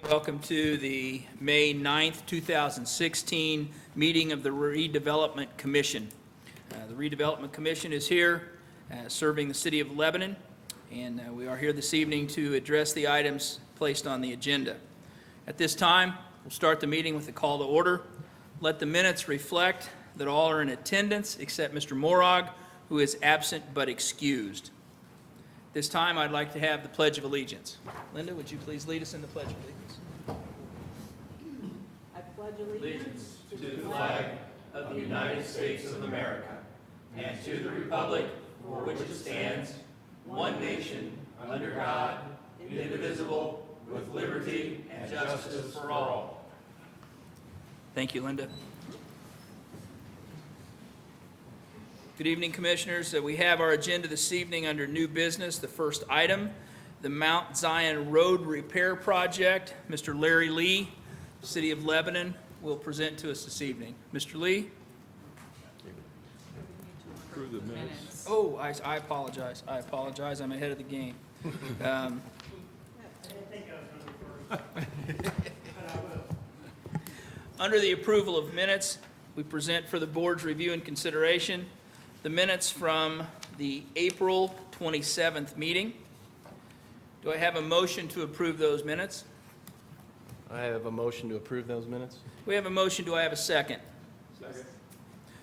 Welcome to the May 9th, 2016 meeting of the Redevelopment Commission. The Redevelopment Commission is here serving the city of Lebanon, and we are here this evening to address the items placed on the agenda. At this time, we'll start the meeting with a call to order. Let the minutes reflect that all are in attendance except Mr. Morag, who is absent but excused. This time, I'd like to have the Pledge of Allegiance. Linda, would you please lead us in the Pledge of Allegiance? I pledge allegiance to the flag of the United States of America and to the republic for which it stands, one nation, under God, indivisible, with liberty and justice for all. Thank you, Linda. Good evening, Commissioners. We have our agenda this evening under new business. The first item, the Mount Zion Road Repair Project. Mr. Larry Lee, City of Lebanon, will present to us this evening. Mr. Lee? Approve the minutes. Oh, I apologize. I apologize. I'm ahead of the game. Under the approval of minutes, we present for the board's review and consideration the minutes from the April 27th meeting. Do I have a motion to approve those minutes? I have a motion to approve those minutes. We have a motion. Do I have a second? Second.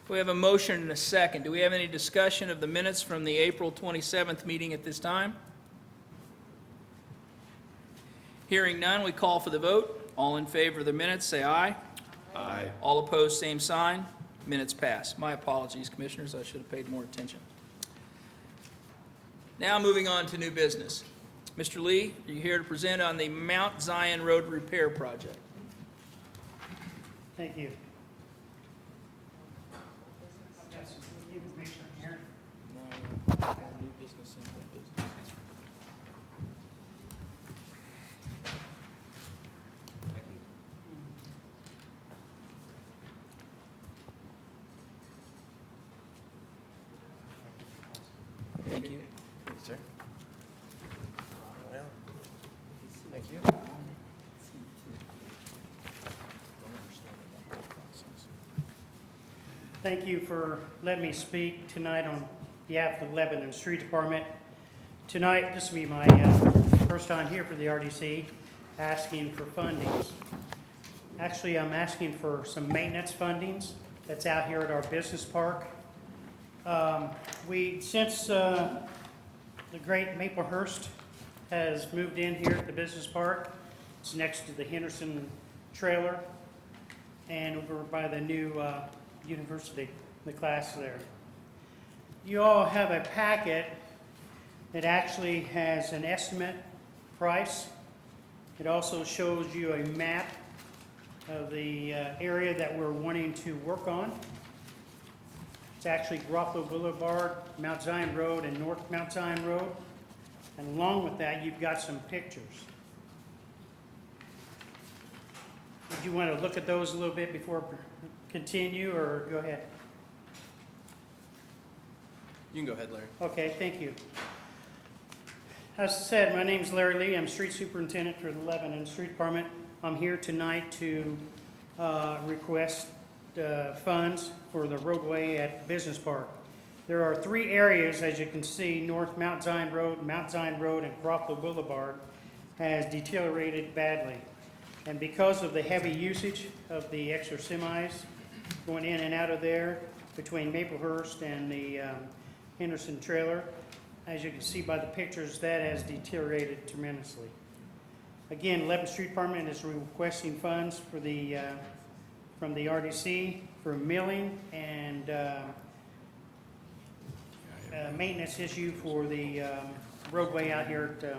We have a motion and a second. Do we have any discussion of the minutes from the April 27th meeting at this time? Hearing none, we call for the vote. All in favor of the minutes, say aye. Aye. All opposed, same sign. Minutes pass. My apologies, Commissioners. I should have paid more attention. Now moving on to new business. Mr. Lee, are you here to present on the Mount Zion Road Repair Project? Thank you. I've got some information here. New business and old business. Thank you. Sir? Well, thank you. Thank you for letting me speak tonight on behalf of the Lebanon Street Department. Tonight, this will be my first time here for the RDC, asking for fundings. Actually, I'm asking for some maintenance fundings that's out here at our business park. Since the great Maplehurst has moved in here at the business park, it's next to the Henderson trailer and over by the new university, the class there. You all have a packet that actually has an estimate price. It also shows you a map of the area that we're wanting to work on. It's actually Garofalo Boulevard, Mount Zion Road, and North Mount Zion Road. And along with that, you've got some pictures. Would you want to look at those a little bit before I continue, or go ahead? You can go ahead, Larry. Okay, thank you. As I said, my name's Larry Lee. I'm Street Superintendent for the Lebanon Street Department. I'm here tonight to request funds for the roadway at Business Park. There are three areas, as you can see, North Mount Zion Road, and Garofalo Boulevard has deteriorated badly. And because of the heavy usage of the extra semis going in and out of there between Maplehurst and the Henderson trailer, as you can see by the pictures, that has deteriorated tremendously. Again, Lebanon Street Department is requesting funds for the from the RDC for milling and maintenance issue for the roadway out here at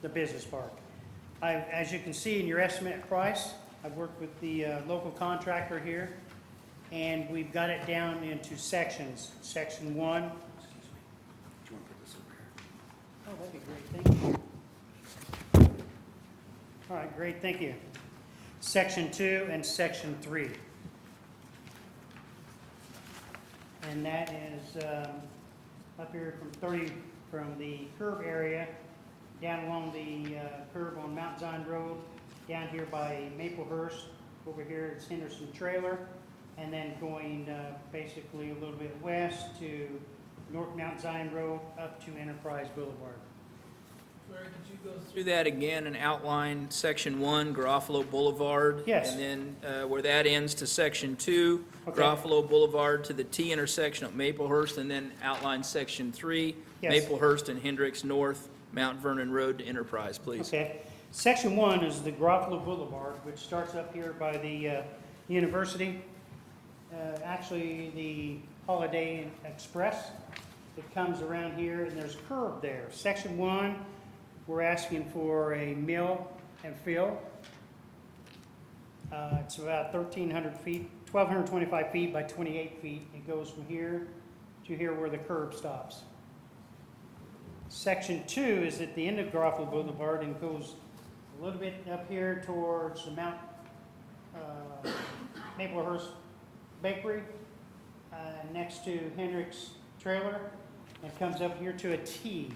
the business park. As you can see in your estimate price, I've worked with the local contractor here, and we've got it down into sections. Section 1. Do you want to put this over here? Oh, that'd be great. Thank you. All right, great. Thank you. Section 2 and Section 3. And that is up here from the curb area down along the curve on Mount Zion Road, down here by Maplehurst. Over here is Henderson Trailer, and then going basically a little bit west to North Mount Zion Road up to Enterprise Boulevard. Larry, could you go through that again and outline Section 1, Garofalo Boulevard? Yes. And then where that ends to Section 2, Okay. Garofalo Boulevard to the T intersection at Maplehurst, and then outline Section 3, Yes. Maplehurst and Hendricks North, Mount Vernon Road to Enterprise, please. Okay. Section 1 is the Garofalo Boulevard, which starts up here by the university. Actually, the Holiday Inn Express. It comes around here, and there's a curb there. Section 1, we're asking for a mill and fill. It's about 1,300 feet, 1,225 feet by 28 feet. It goes from here to here where the curb stops. Section 2 is at the end of Garofalo Boulevard and goes a little bit up here towards the Mount Maplehurst Bakery, next to Hendricks Trailer, and comes up here to a T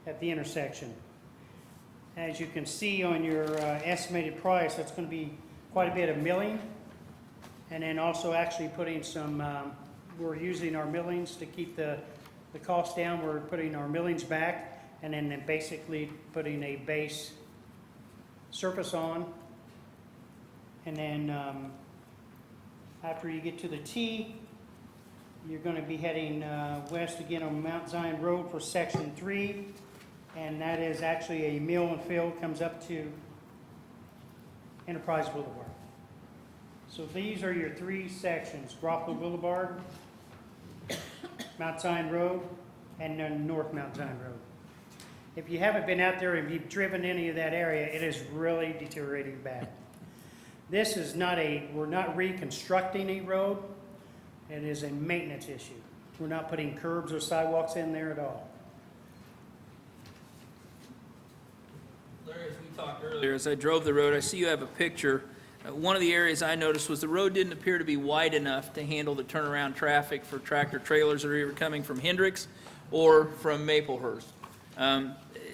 at the intersection. As you can see on your estimated price, that's going to be quite a bit of milling, and then also actually putting some, we're using our millings to keep the cost down. We're putting our millings back, and then basically putting a base surface on. And then after you get to the T, you're going to be heading west again on Mount Zion Road for Section 3. And that is actually a mill and fill, comes up to Enterprise Boulevard. So these are your three sections: Garofalo Boulevard, Mount Zion Road, and then North Mount Zion Road. If you haven't been out there and you've driven any of that area, it is really deteriorating bad. This is not we're not reconstructing a road. It is a maintenance issue. We're not putting curbs or sidewalks in there at all. Larry, as we talked earlier, as I drove the road, I see you have a picture. One of the areas I noticed was the road didn't appear to be wide enough to handle the turnaround traffic for tractor trailers that are either coming from Hendricks or from Maplehurst.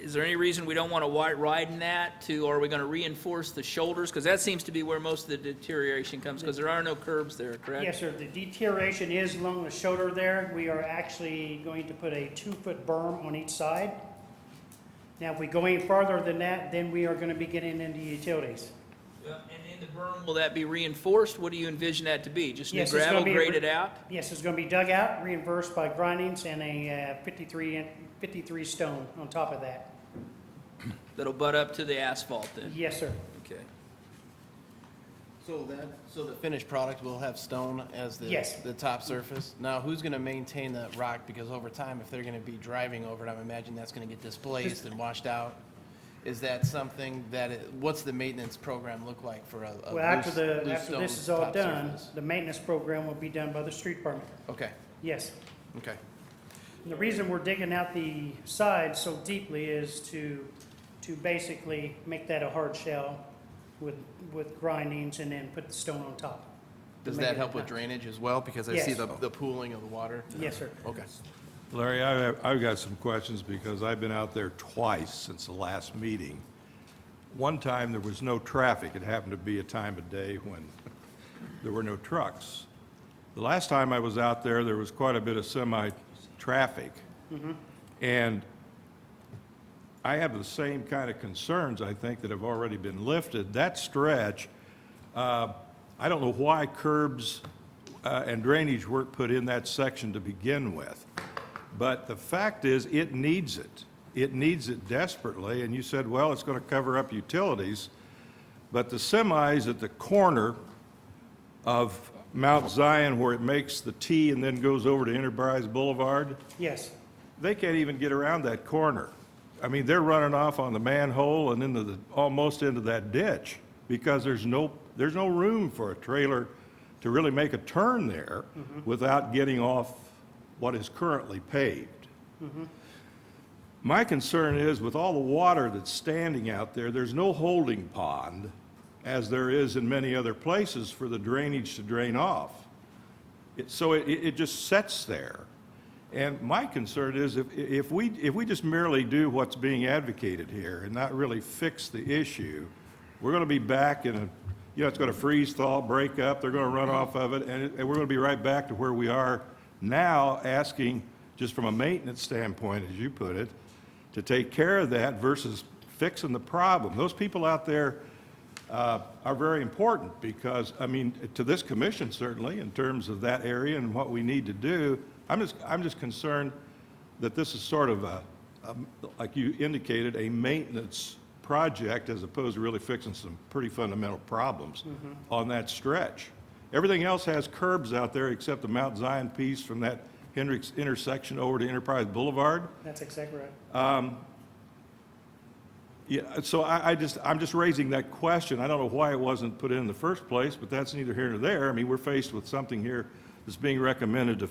Is there any reason we don't want to widen that or are we going to reinforce the shoulders? Because that seems to be where most of the deterioration comes, because there are no curbs there, correct? Yes, sir. The deterioration is along the shoulder there. We are actually going to put a 2-foot berm on each side. Now, if we go any farther than that, then we are going to be getting into utilities. And in the berm, will that be reinforced? What do you envision that to be? Just new Yes, it's gravel gonna be graded out? Yes, it's going to be dug out, reinforced by grindings, and a 53 stone on top of that. That'll butt up to the asphalt then? Yes, sir. Okay. So the finished product will have stone as Yes. the top surface? Now, who's going to maintain that rock? Because over time, if they're going to be driving over it, I imagine that's going to get displaced and washed out. Is that something what's the maintenance program look like for a Well, after loose this stone is all top done, surface? the maintenance program will be done by the street department. Okay, Yes. okay. And the reason we're digging out the side so deeply is to basically make that a hard shell with grindings and then put the stone on top. Does Make that it help with nice. drainage as well? Because I see Yes. the pooling of the water. Yes, sir. Okay. Larry, I've got some questions because I've been out there twice since the last meeting. One time, there was no traffic. It happened to be a time of day when there were no trucks. The last time I was out there, there was quite a bit of semi-traffic. And I have the same kind of concerns, I think, that have already been lifted. That stretch, I don't know why curbs and drainage weren't put in that section to begin with. But the fact is, it needs it. It needs it desperately. And you said, well, it's going to cover up utilities. But the semis at the corner of Mount Zion, where it makes the T and then goes over to Enterprise Boulevard, Yes. they can't even get around that corner. I mean, they're running off on the manhole and into almost into that ditch because there's no room for a trailer to really make a turn there without getting off what is currently paved. My concern is with all the water that's standing out there, there's no holding pond as there is in many other places for the drainage to drain off. So it just sits there. And my concern is if we just merely do what's being advocated here and not really fix the issue, we're going to be back in a, it's going to freeze, thaw, break up, they're going to run off of it, and we're going to be right back to where we are now, asking, just from a maintenance standpoint, as you put it, to take care of that versus fixing the problem. Those people out there are very important because, I mean, to this commission certainly, in terms of that area and what we need to do. I'm just concerned that this is sort of like you indicated, a maintenance project as opposed to really fixing some pretty fundamental problems on that stretch. Everything else has curbs out there except the Mount Zion piece from that Hendricks intersection over to Enterprise Boulevard. That's exactly right. Yeah, so I'm just raising that question. I don't know why it wasn't put in the first place, but that's neither here nor there. I mean, we're faced with something here that's being recommended to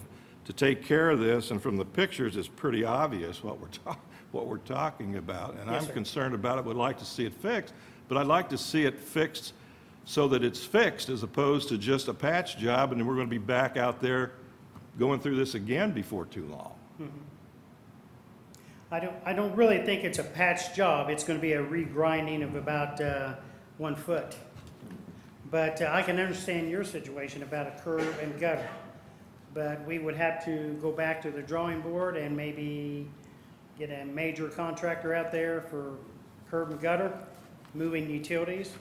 take care of this, and from the pictures, it's pretty obvious what we're talking about. And Yes, I'm sir. concerned about it, would like to see it fixed, but I'd like to see it fixed so that it's fixed as opposed to just a patch job, and then we're going to be back out there going through this again before too long. I don't really think it's a patch job. It's going to be a regrinding of about 1 foot. But I can understand your situation about a curb and gutter. But we would have to go back to the drawing board and maybe get a major contractor out there for curb and gutter, moving utilities.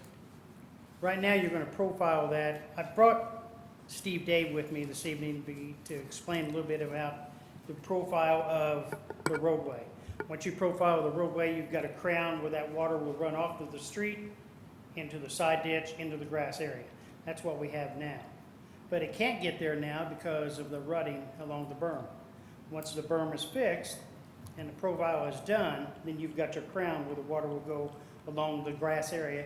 Right now, you're going to profile that. I brought Steve Dave with me this evening to explain a little bit about the profile of the roadway. Once you profile the roadway, you've got a crown where that water will run off of the street, into the side ditch, into the grass area. That's what we have now. But it can't get there now because of the rutting along the berm. Once the berm is fixed and the profile is done, then you've got your crown where the water will go along the grass area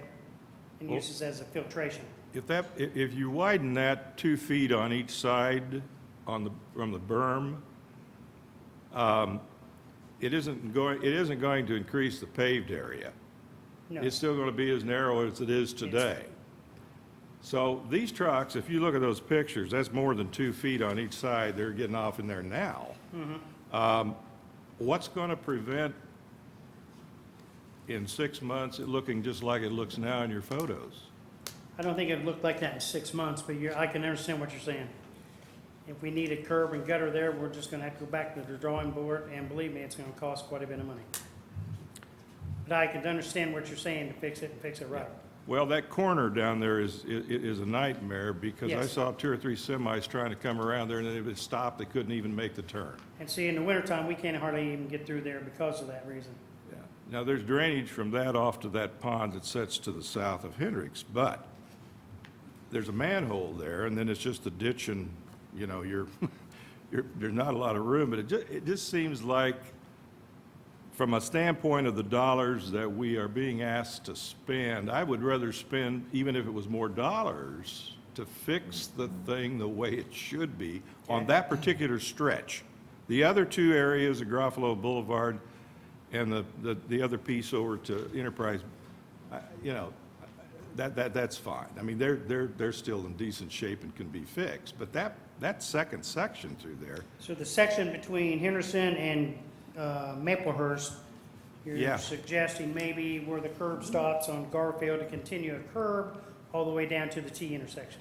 and use this as a filtration. If you widen that 2 feet on each side from the berm, it isn't going to increase the paved area. No. It's still going to be as narrow as it is today. So these trucks, if you look at those pictures, that's more than 2 feet on each side. They're getting off in there now. What's going to prevent in 6 months it looking just like it looks now in your photos? I don't think it looked like that in 6 months, but I can understand what you're saying. If we need a curb and gutter there, we're just gonna have to go back to the drawing board, and believe me, it's gonna cost quite a bit of money. But I can understand what you're saying to fix it and fix it right. Well, that corner down there is a nightmare because I Yes. saw 2 or 3 semis trying to come around there and they would stop. They couldn't even make the turn. And see, in the wintertime, we can't hardly even get through there because of that reason. Yeah. Now, there's drainage from that off to that pond that sits to the south of Hendricks, but there's a manhole there, and then it's just a ditch, and, there's not a lot of room, but it just seems like, from a standpoint of the dollars that we are being asked to spend, I would rather spend, even if it was more dollars, to fix the thing the way it should be on that particular stretch. The other 2 areas, the Garofalo Boulevard and the other piece over to Enterprise, that's fine. I mean, they're still in decent shape and can be fixed. But that second section through there, So the section between Henderson and Maplehurst, Yeah. you're suggesting maybe where the curb stops on Garfield to continue a curb all the way down to the T intersection.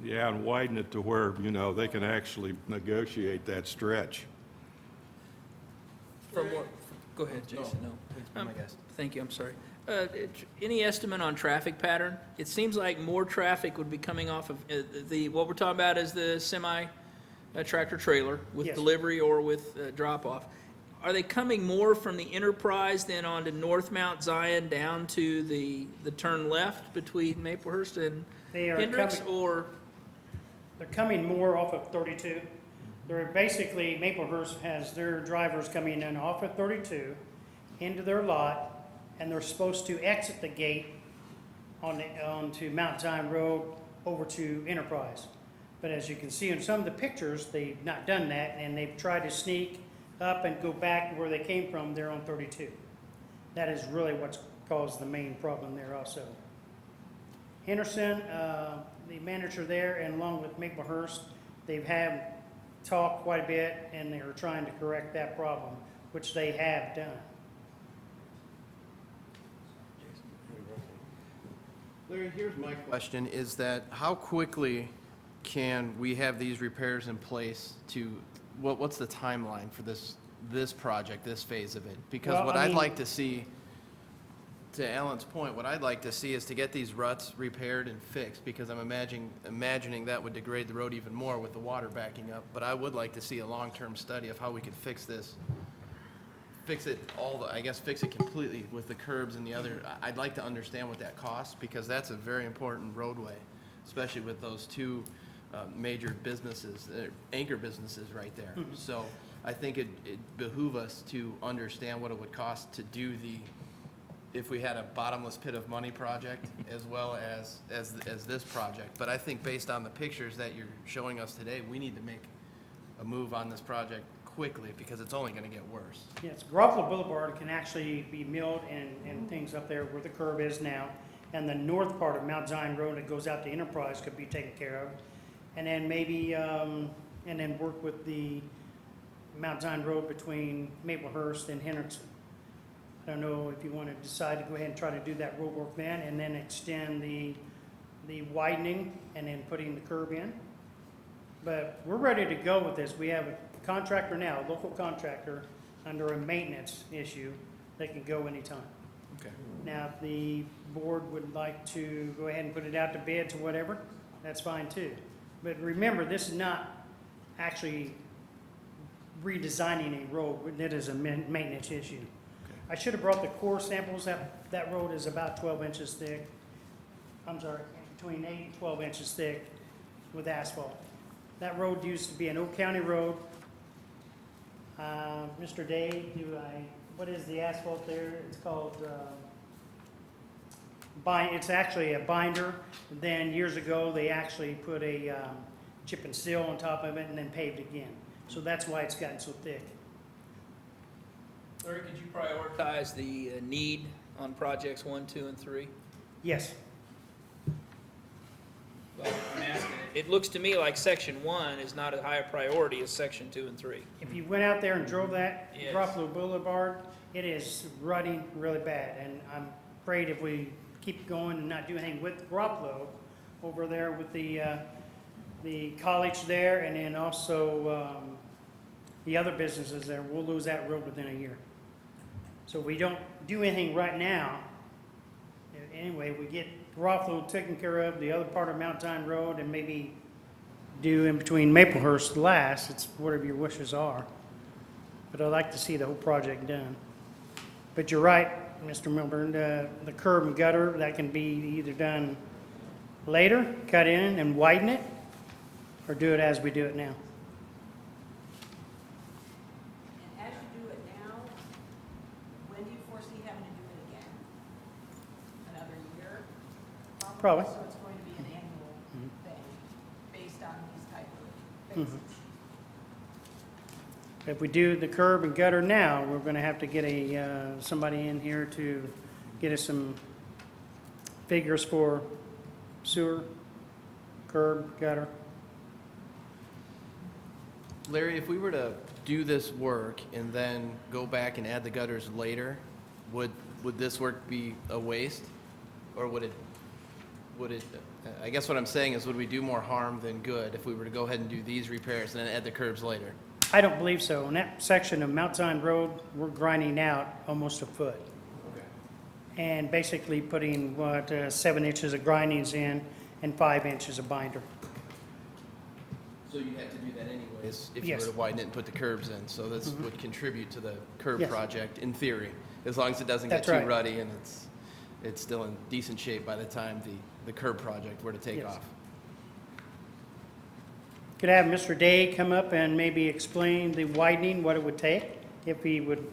yeah, and widen it to where, they can actually negotiate that stretch. Go ahead, Jason. No. Please be my guest. Thank you, I'm sorry. Any estimate on traffic pattern? It seems like more traffic would be coming off of what we're talking about is the semi tractor trailer with Yes. delivery or with drop-off. Are they coming more from the Enterprise than onto North Mount Zion down to the turn left between Maplehurst and They are Hendricks? coming, Or, they're coming more off of 32. They're basically, Maplehurst has their drivers coming in off of 32 into their lot, and they're supposed to exit the gate onto Mount Zion Road over to Enterprise. But as you can see in some of the pictures, they've not done that, and they've tried to sneak up and go back where they came from. They're on 32. That is really what's caused the main problem there also. Henderson, the manager there, and along with Maplehurst, they've had talked quite a bit, and they were trying to correct that problem, which they have done. Larry, here's my question, is that how quickly can we have these repairs in place to, what's the timeline for this project, this phase of it? Because Well, what I I'd mean- like to see, to Alan's point, what I'd like to see is to get these ruts repaired and fixed, because I'm imagining that would degrade the road even more with the water backing up. But I would like to see a long-term study of how we could fix this, fix it fix it completely with the curbs and the other. I'd like to understand what that costs, because that's a very important roadway, especially with those two major businesses, anchor businesses right there. So I think it behoove us to understand what it would cost to do if we had a bottomless pit of money project as well as this project. But I think based on the pictures that you're showing us today, we need to make a move on this project quickly, because it's only gonna get worse. Yes, Garofalo Boulevard can actually be milled and things up there where the curb is now. And the north part of Mount Zion Road that goes out to Enterprise could be taken care of. And then maybe, and then work with the Mount Zion Road between Maplehurst and Henderson. I don't know if you want to decide to go ahead and try to do that road work then, and then extend the widening and then putting the curb in. But we're ready to go with this. We have a contractor now, a local contractor, under a maintenance issue that can go anytime. Okay. Now, if the board would like to go ahead and put it out to bids or whatever, that's fine too. But remember, this is not actually redesigning a road. It is a maintenance issue. I should have brought the core samples. That road is about 12 inches thick. I'm sorry, between 8 and 12 inches thick with asphalt. That road used to be an Oak County road. Mr. Day, what is the asphalt there? It's called, it's actually a binder. Then years ago, they actually put a chip and seal on top of it and then paved again. So that's why it's gotten so thick. Larry, could you prioritize the need on projects 1, 2, and 3? Yes. Well, I'm asking, it looks to me like section 1 is not as high a priority as section 2 and 3. If you went out there and drove that Yes. Garofalo Boulevard, it is rutting really bad. And I'm afraid if we keep going and not do anything with Garofalo over there with the college there, and then also the other businesses there, we'll lose that road within a year. So we don't do anything right now. Anyway, we get Garofalo taken care of, the other part of Mount Zion Road, and maybe do in between Maplehurst last. It's whatever your wishes are. But I'd like to see the whole project done. But you're right, Mr. Milburn, the curb and gutter, that can be either done later, cut in and widen it, or do it as we do it now. And as you do it now, when do you foresee having to do it again? Another year? Probably. So it's going to be an annual thing, based on these type of Mhm. fixes. If we do the curb and gutter now, we're gonna have to get somebody in here to get us some figures for sewer, curb, gutter. Larry, if we were to do this work and then go back and add the gutters later, would this work be a waste? Or would it, I guess what I'm saying is, would we do more harm than good if we were to go ahead and do these repairs and then add the curbs later? I don't believe so. In that section of Mount Zion Road, we're grinding out almost a foot. Okay. And basically putting, 7 inches of grindings in and 5 inches of binder. So you have to do that anyways, if you Yes. were to widen it and put the curbs in, so this would contribute to the curb Yes. project, in theory, as long as it doesn't get That's too right. ruddy and it's still in decent shape by the time the curb project were to take Yes. off. Could I have Mr. Day come up and maybe explain the widening, what it would take, if he would,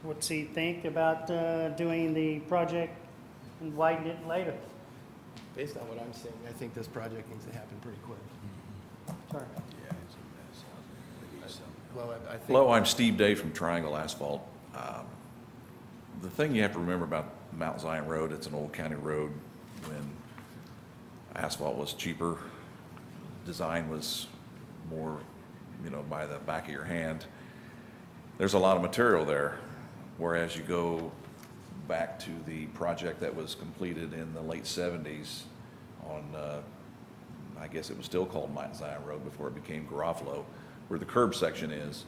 what's he think about doing the project and widen it later? Based on what I'm seeing, I think this project needs to happen pretty quick. Sorry. Well, I think. Hello, I'm Steve Day from Triangle Asphalt. The thing you have to remember about Mount Zion Road, it's an old county road. When asphalt was cheaper, design was more by the back of your hand. There's a lot of material there, whereas you go back to the project that was completed in the late 70s on, I guess it was still called Mount Zion Road before it became Garofalo, where the curb section is,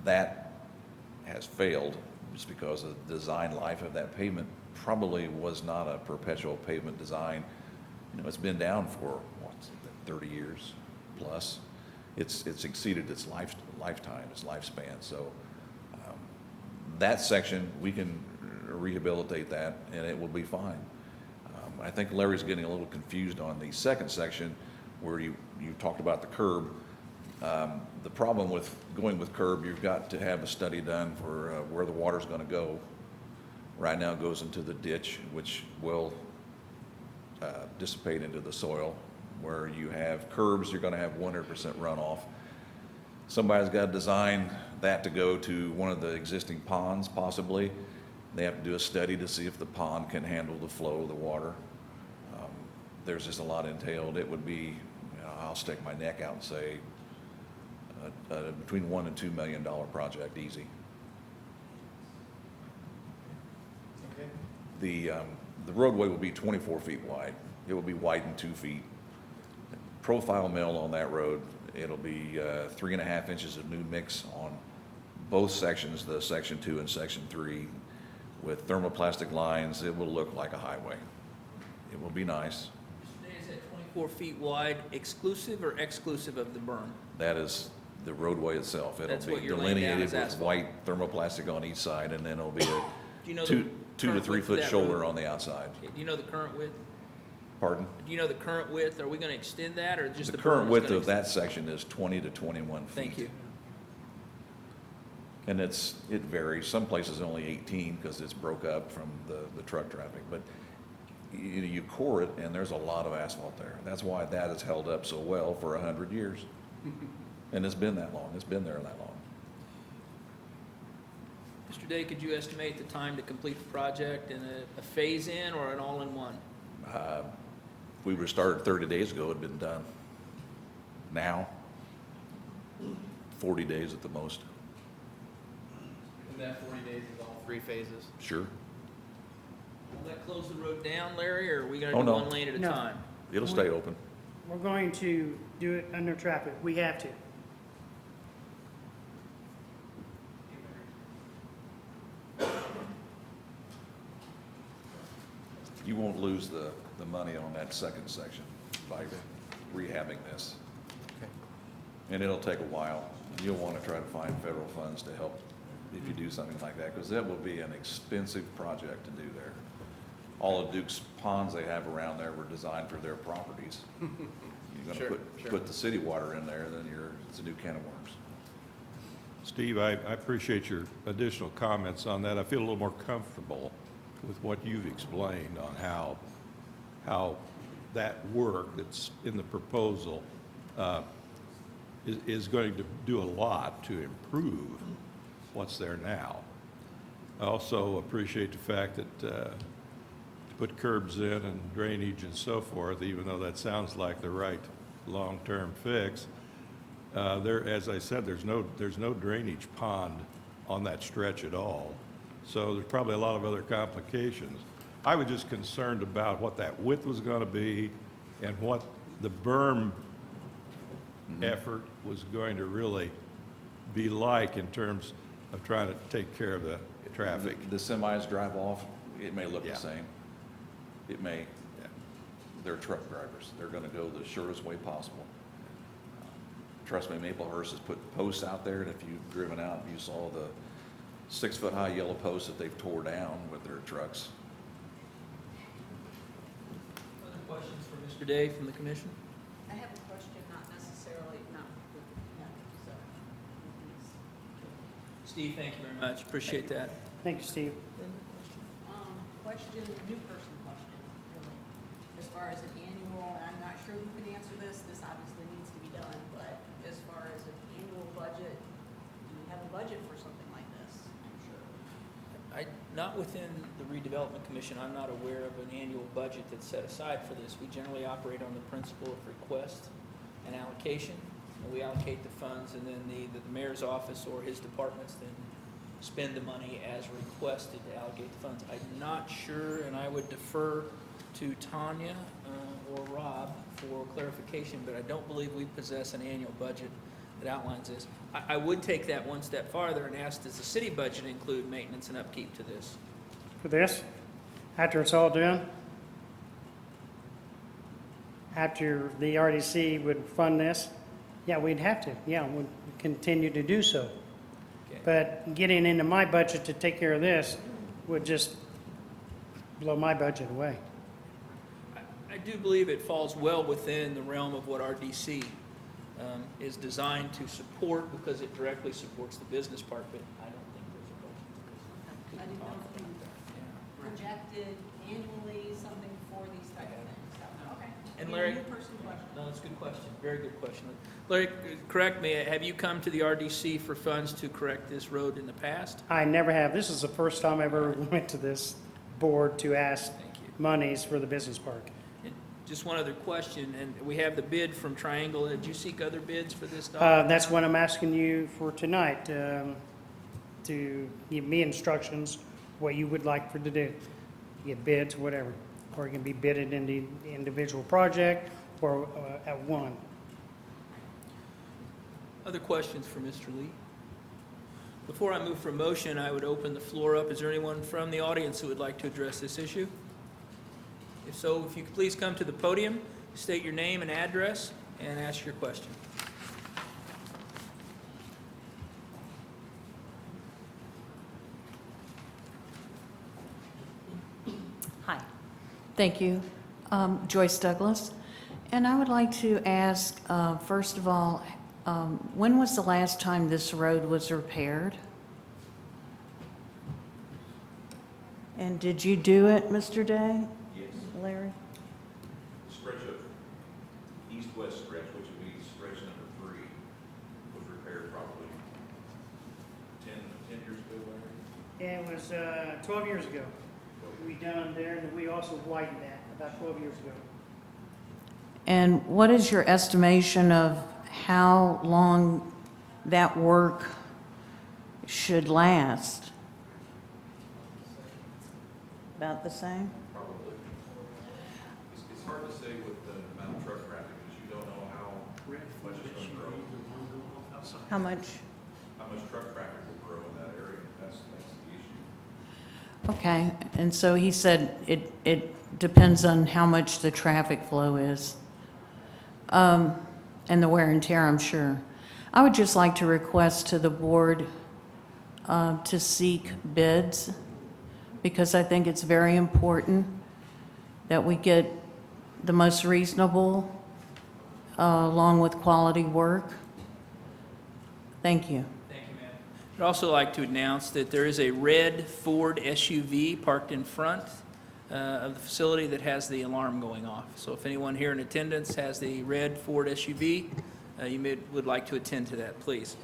that has failed just because the design life of that pavement probably was not a perpetual pavement design. It's been down for, 30 years plus. It's exceeded its lifetime, its lifespan. So that section, we can rehabilitate that and it will be fine. I think Larry's getting a little confused on the second section where you talked about the curb. The problem with going with curb, you've got to have a study done for where the water's going to go. Right now it goes into the ditch, which will dissipate into the soil. Where you have curbs, you're going to have 100% runoff. Somebody's got to design that to go to one of the existing ponds, possibly. They have to do a study to see if the pond can handle the flow of the water. There's just a lot entailed. It would be, I'll stick my neck out and say, between $1 and $2 million project, easy. Okay. The roadway will be 24 feet wide. It will be widened 2 feet. Profile mill on that road, it'll be 3.5 inches of new mix on both sections, the section 2 and section 3, with thermoplastic lines. It will look like a highway. It will be nice. Is that 24 feet wide exclusive or exclusive of the berm? That is the roadway itself. That's It'll what be you're laying down delineated as with asphalt. white thermoplastic on each side, and then it'll be a Do you know two the to current 3 width of foot that shoulder road? on the outside. Do you know the current width? Pardon? Do you know the current width? Are we going to extend that or just The the current berm is width gonna of that section is 20 to 21 feet. Thank you. And it varies. Some places only 18 because it's broke up from the truck traffic. But you core it, and there's a lot of asphalt there. That's why that has held up so well for 100 years. And it's been that long. It's been there that long. Mr. Day, could you estimate the time to complete the project in a phase-in or an all-in-one? If we were started 30 days ago, it'd been done. Now, 40 days at the most. And that 40 days is all 3 phases? Sure. Will that close the road down, Larry, or are we going Oh, to do no. one lane at a No. time? It'll stay open. We're going to do it under traffic. We have to. You won't lose the money on that second section by rehabbing this. Okay. And it'll take a while. You'll want to try to find federal funds to help if you do something like that, because that will be an expensive project to do there. All of Duke's ponds they have around there were designed for their properties. You're Sure, gonna sure. put the city water in there, then it's a new can of worms. Steve, I appreciate your additional comments on that. I feel a little more comfortable with what you've explained on how that work that's in the proposal is going to do a lot to improve what's there now. I also appreciate the fact that to put curbs in and drainage and so forth, even though that sounds like the right long-term fix, as I said, there's no drainage pond on that stretch at all. So there's probably a lot of other complications. I was just concerned about what that width was going to be and what the berm effort was going to really be like in terms of trying to take care of the traffic. The semis drive off, it may look Yeah. the same. It may. They're truck drivers. They're gonna go the shortest way possible. Trust me, Maplehurst has put posts out there, and if you've driven out, you saw the 6-foot-high yellow posts that they've tore down with their trucks. Other questions for Mr. Day from the commission? I have a question, not necessarily, not with him, so. Steve, thank you very much. Appreciate that. Thank you, Steve. Question, new person question, really. As far as an annual, and I'm not sure who can answer this obviously needs to be done, but as far as an annual budget, do you have a budget for something like this? I'm sure. Not within the redevelopment commission, I'm not aware of an annual budget that's set aside for this. We generally operate on the principle of request and allocation. and we allocate the funds, and then either the mayor's office or his departments then spend the money as requested to allocate the funds. I'm not sure, and I would defer to Tanya or Rob for clarification, but I don't believe we possess an annual budget that outlines this. I would take that one step farther and ask, does the city budget include maintenance and upkeep to this? For this, after it's all done, after the RDC would fund this, yeah, we'd have to, yeah, we'd continue to do so. Okay. But getting into my budget to take care of this would just blow my budget away. I do believe it falls well within the realm of what RDC is designed to support, because it directly supports the business part, but I don't think there's a budget. I didn't know if we projected annually something for these type of things. So, okay. And Be a Larry- new person question. No, that's a good question, very good question. Larry, correct me, have you come to the RDC for funds to correct this road in the past? I never have. This is the first time I ever went to this board to ask Thank you. monies for the business park. And just one other question, and we have the bid from Triangle. Did you seek other bids for this document? That's what I'm asking you for tonight, to give me instructions, what you would like for to do. Get bids, whatever, or it can be bidded in the individual project or at one. Other questions for Mr. Lee? Before I move for motion, I would open the floor up. Is there anyone from the audience who would like to address this issue? If so, if you could please come to the podium, state your name and address, and ask your question. Hi. Thank you. Joyce Douglas. And I would like to ask, first of all, when was the last time this road was repaired? And did you do it, Mr. Day? Yes. Larry? Stretch of east-west stretch, which would be stretch number 3, was repaired probably 10 years ago, Larry? It was 12 years ago. We done there, and we also widened that about 12 years ago. And what is your estimation of how long that work should last? About the same? Probably. It's hard to say with the amount of truck traffic, because you don't know how much it's going to grow, How much? how much truck traffic will grow in that area. That's the issue. Okay, and so he said it depends on how much the traffic flow is, and the wear and tear, I'm sure. I would just like to request to the board to seek bids, because I think it's very important that we get the most reasonable along with quality work. Thank you. Thank you, ma'am. I'd also like to announce that there is a red Ford SUV parked in front of the facility that has the alarm going off. So if anyone here in attendance has the red Ford SUV, would like to attend to that, please.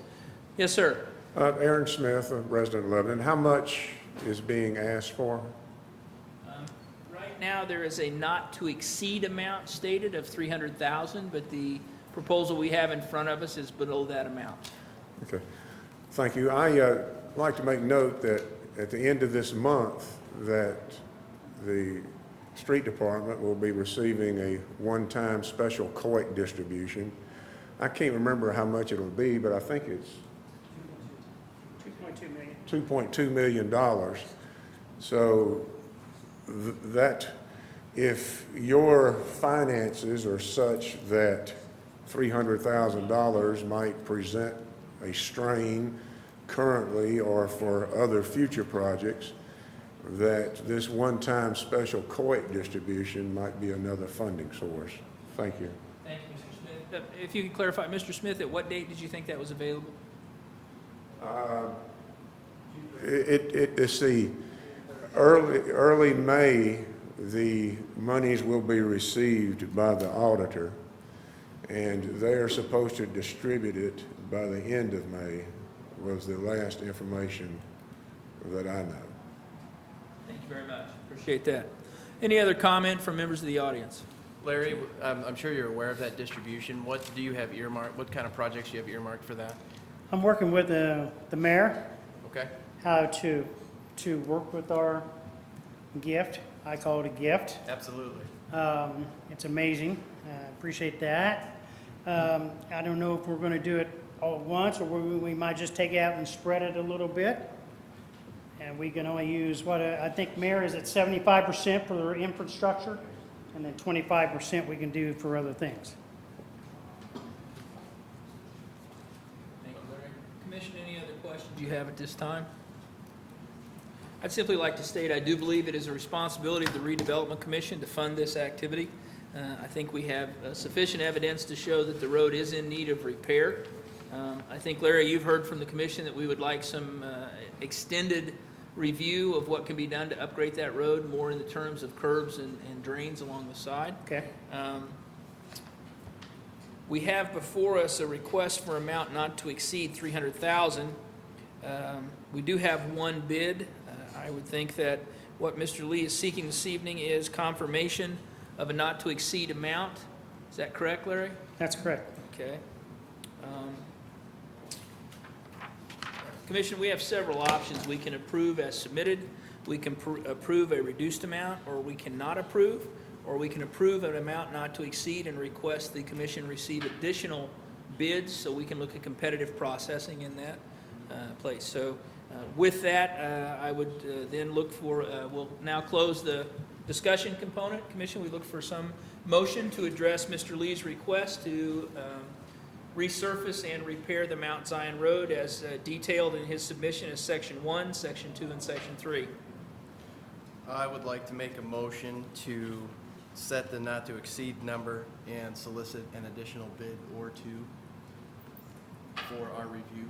Yes, sir. Aaron Smith, a resident of Lebanon. How much is being asked for? Right now, there is a not-to-exceed amount stated of $300,000, but the proposal we have in front of us is below that amount. Okay, thank you. I like to make note that at the end of this month, that the street department will be receiving a one-time special coit distribution. I can't remember how much it'll be, but I think it's 2.2 million. $2.2 million. So that, if your finances are such that $300,000 might present a strain currently or for other future projects, that this one-time special coit distribution might be another funding source. Thank you. Thank you, Mr. Smith. If you could clarify, Mr. Smith, at what date did you think that was available? It's the early May, the monies will be received by the auditor, and they are supposed to distribute it by the end of May, was the last information that I know. Thank you very much. Appreciate that. Any other comment from members of the audience? Larry, I'm sure you're aware of that distribution. What do you have earmarked, what kind of projects do you have earmarked for that? I'm working with the mayor, Okay? how to work with our gift. I call it a gift. Absolutely. It's amazing. Appreciate that. I don't know if we're going to do it all at once, or we might just take it out and spread it a little bit. And we can only use I think Mayor is at 75% for their infrastructure, and then 25% we can do for other things. Thank you, Larry. Commission, any other questions you have at this time? I'd simply like to state I do believe it is a responsibility of the Redevelopment Commission to fund this activity. I think we have sufficient evidence to show that the road is in need of repair. I think, Larry, you've heard from the commission that we would like some extended review of what can be done to upgrade that road, more in the terms of curbs and drains along the side. Okay? We have before us a request for amount not to exceed $300,000. We do have one bid. I would think that what Mr. Lee is seeking this evening is confirmation of a not to exceed amount. Is that correct, Larry? That's correct. Okay. Commission, we have several options. We can approve as submitted, we can approve a reduced amount, or we cannot approve, or we can approve an amount not to exceed and request the commission receive additional bids so we can look at competitive processing in that place. So with that, I would then look for, we'll now close the discussion component. Commission, we look for some motion to address Mr. Lee's request to resurface and repair the Mount Zion Road as detailed in his submission as Section 1, Section 2, and Section 3. I would like to make a motion to set the not to exceed number and solicit an additional bid or two for our review.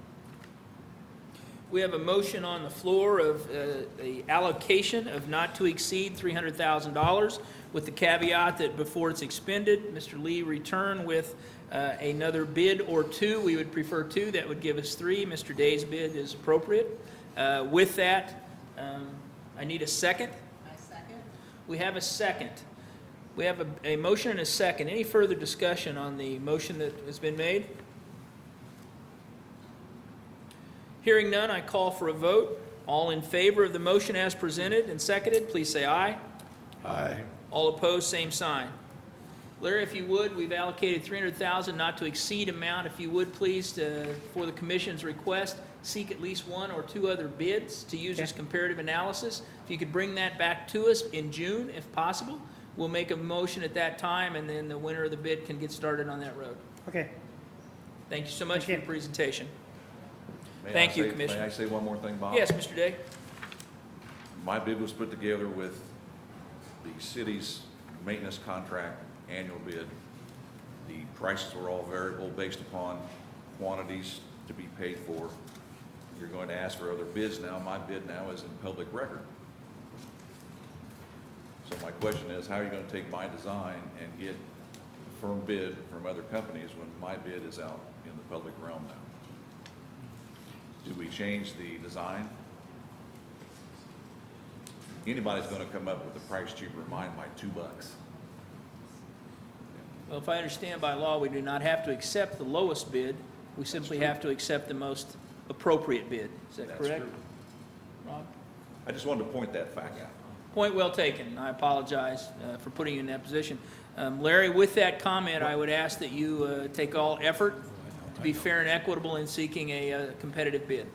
We have a motion on the floor of the allocation of not to exceed $300,000 with the caveat that before it's expended, Mr. Lee return with another bid or two. We would prefer two. That would give us three. Mr. Day's bid is appropriate. With that, I need a second. I second. We have a second. We have a motion and a second. Any further discussion on the motion that has been made? Hearing none, I call for a vote. All in favor of the motion as presented and seconded, please say aye. Aye. All opposed, same sign. Larry, if you would, we've allocated $300,000 not to exceed amount. If you would, please, for the commission's request, seek at least one or two other bids to use as comparative analysis. If you could bring that back to us in June, if possible, we'll make a motion at that time, and then the winner of the bid can get started on that road. Okay. Thank you so much for Thank your you. presentation. May I Thank you, say- Commissioner. May I say one more thing, Bob? Yes, Mr. Day? My bid was put together with the city's maintenance contract annual bid. The prices were all variable based upon quantities to be paid for. You're going to ask for other bids now. My bid now is in public record. So my question is, how are you going to take my design and get a firm bid from other companies when my bid is out in the public realm now? Do we change the design? Anybody's going to come up with a price cheaper than mine by $2. Well, if I understand by law, we do not have to accept the lowest bid. We simply have to accept the most appropriate bid. Is that That's correct? true. Rob? I just wanted to point that fact out. Point well taken. I apologize for putting you in that position. Larry, with that comment, I would ask that you take all effort to be fair and equitable in seeking a competitive bid.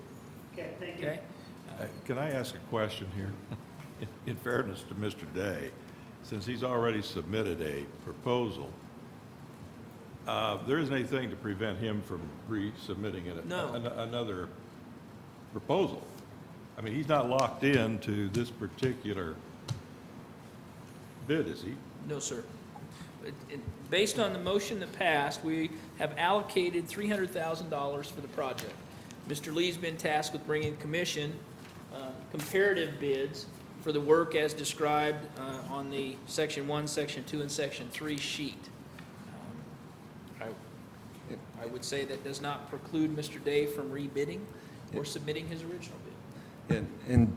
Okay, thank you. Okay? Can I ask a question here? In fairness to Mr. Day, since he's already submitted a proposal, there isn't anything to prevent him from resubmitting No. another proposal. I mean, he's not locked in to this particular bid, is he? No, sir. Based on the motion that passed, we have allocated $300,000 for the project. Mr. Lee's been tasked with bringing the commission comparative bids for the work as described on the Section 1, Section 2, and Section 3 sheet. I would say that does not preclude Mr. Day from rebidding or submitting his original bid.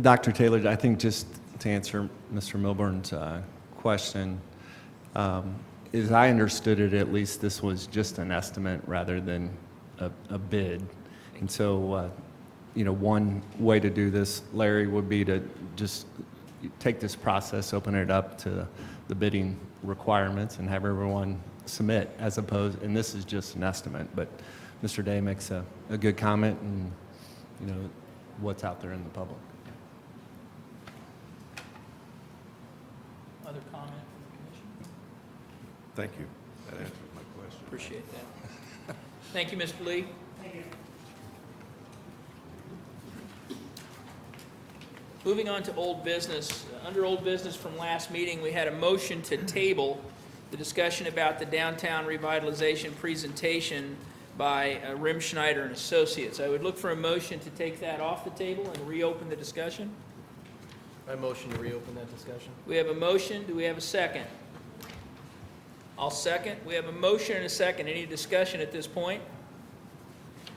Dr. Taylor, I think just to answer Mr. Milburn's question, As I understood it, at least, this was just an estimate rather than a bid. And so, one way to do this, Larry, would be to just take this process, open it up to the bidding requirements and have everyone submit as opposed, and this is just an estimate, but Mr. Day makes a good comment and, what's out there in the public. Other comment from the commission? Thank you. That answers my question. Appreciate that. Thank you, Mr. Lee. Thank you. Moving on to old business. Under old business from last meeting, we had a motion to table the discussion about the downtown revitalization presentation by Schneider and Associates. I would look for a motion to take that off the table and reopen the discussion. I motion to reopen that discussion. We have a motion. Do we have a second? I'll second. We have a motion and a second. Any discussion at this point?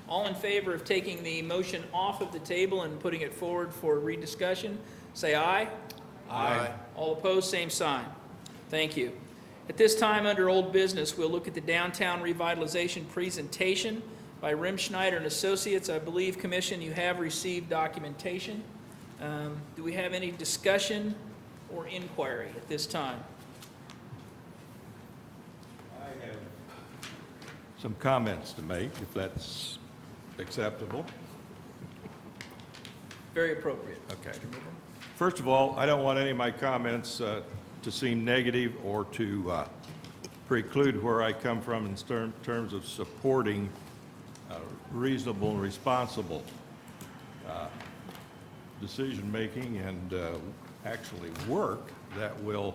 All in favor of taking the motion off of the table and putting it forward for rediscussion, say aye. Aye. All opposed, same sign. Thank you. At this time, under old business, we'll look at the downtown revitalization presentation by Schneider and Associates. I believe, Commission, you have received documentation. Do we have any discussion or inquiry at this time? I have some comments to make, if that's acceptable. Very appropriate. Okay. First of all, I don't want any of my comments to seem negative or to preclude where I come from in terms of supporting reasonable and responsible decision-making and actually work that will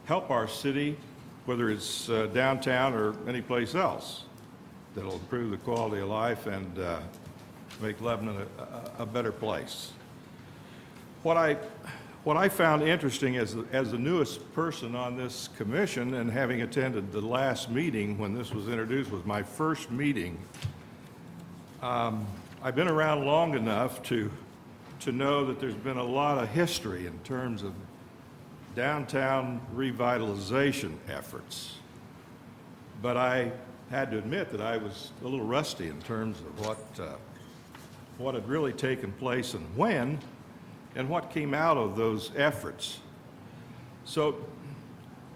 help our city, whether it's downtown or any place else, that'll improve the quality of life and make Lebanon a better place. What I found interesting as the newest person on this commission and having attended the last meeting when this was introduced, was my first meeting. I've been around long enough to know that there's been a lot of history in terms of downtown revitalization efforts. But I had to admit that I was a little rusty in terms of what had really taken place and when, and what came out of those efforts. So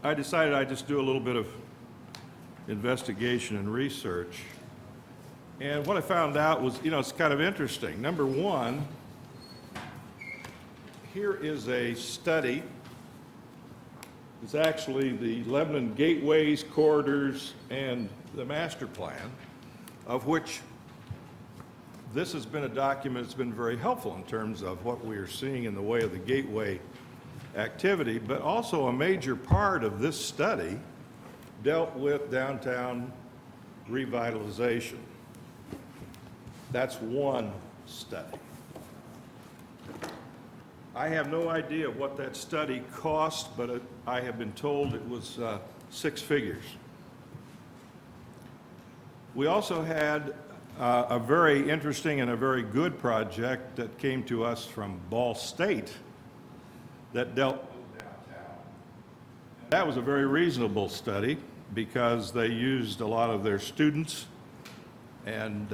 I decided I'd just do a little bit of investigation and research. And what I found out was, it's kind of interesting. Number one, here is a study. It's actually the Lebanon Gateways, Corridors, and the Master Plan, of which this has been a document that's been very helpful in terms of what we are seeing in the way of the gateway activity, but also a major part of this study dealt with downtown revitalization. That's one study. I have no idea what that study cost, but I have been told it was 6 figures. We also had a very interesting and a very good project that came to us from Ball State that dealt with downtown. That was a very reasonable study because they used a lot of their students and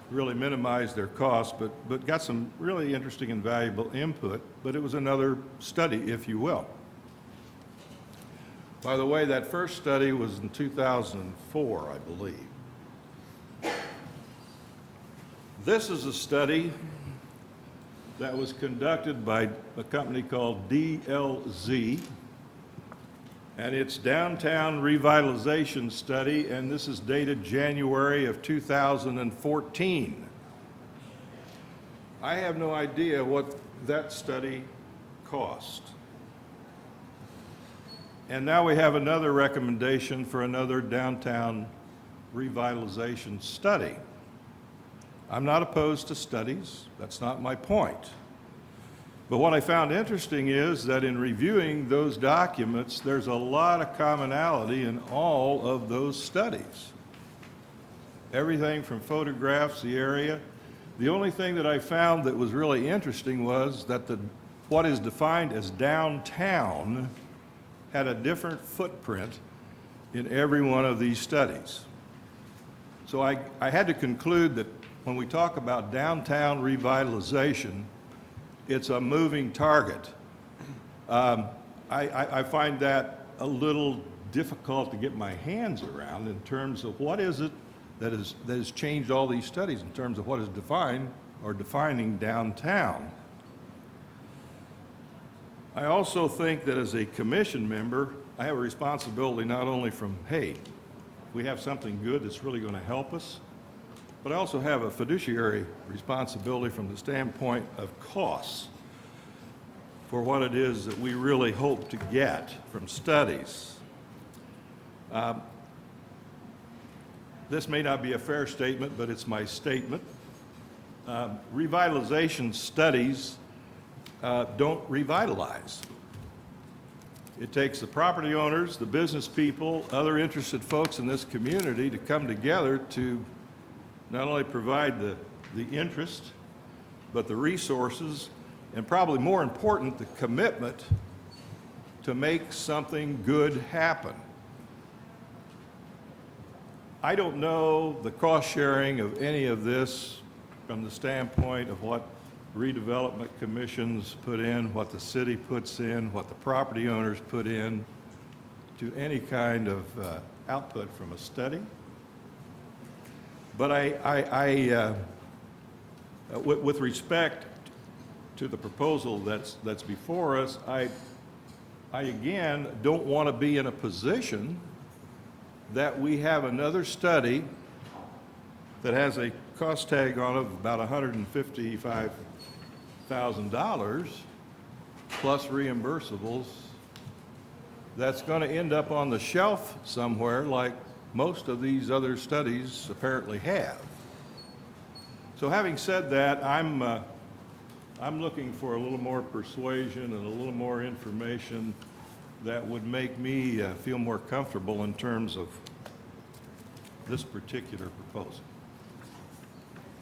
really minimized their costs, but got some really interesting and valuable input, but it was another study, if you will. By the way, that first study was in 2004, I believe. This is a study that was conducted by a company called DLZ, and it's Downtown Revitalization Study, and this is dated January of 2014. I have no idea what that study cost. And now we have another recommendation for another downtown revitalization study. I'm not opposed to studies, that's not my point. But what I found interesting is that in reviewing those documents, there's a lot of commonality in all of those studies. Everything from photographs, the area. The only thing that I found that was really interesting was that what is defined as downtown had a different footprint in every one of these studies. So I had to conclude that when we talk about downtown revitalization, it's a moving target. I find that a little difficult to get my hands around in terms of what is it that has changed all these studies in terms of what is defined or defining downtown. I also think that as a commission member, I have a responsibility not only from, hey, we have something good that's really going to help us, but I also have a fiduciary responsibility from the standpoint of costs for what it is that we really hope to get from studies. This may not be a fair statement, but it's my statement. Revitalization studies don't revitalize. It takes the property owners, the business people, other interested folks in this community to come together to not only provide the interest, but the resources, and probably more important, the commitment to make something good happen. I don't know the cost sharing of any of this from the standpoint of what redevelopment commissions put in, what the city puts in, what the property owners put in to any kind of output from a study. But with respect to the proposal that's before us, I again don't want to be in a position that we have another study that has a cost tag on it of about $155,000 plus reimbursables that's going to end up on the shelf somewhere like most of these other studies apparently have. So having said that, I'm looking for a little more persuasion and a little more information that would make me feel more comfortable in terms of this particular proposal.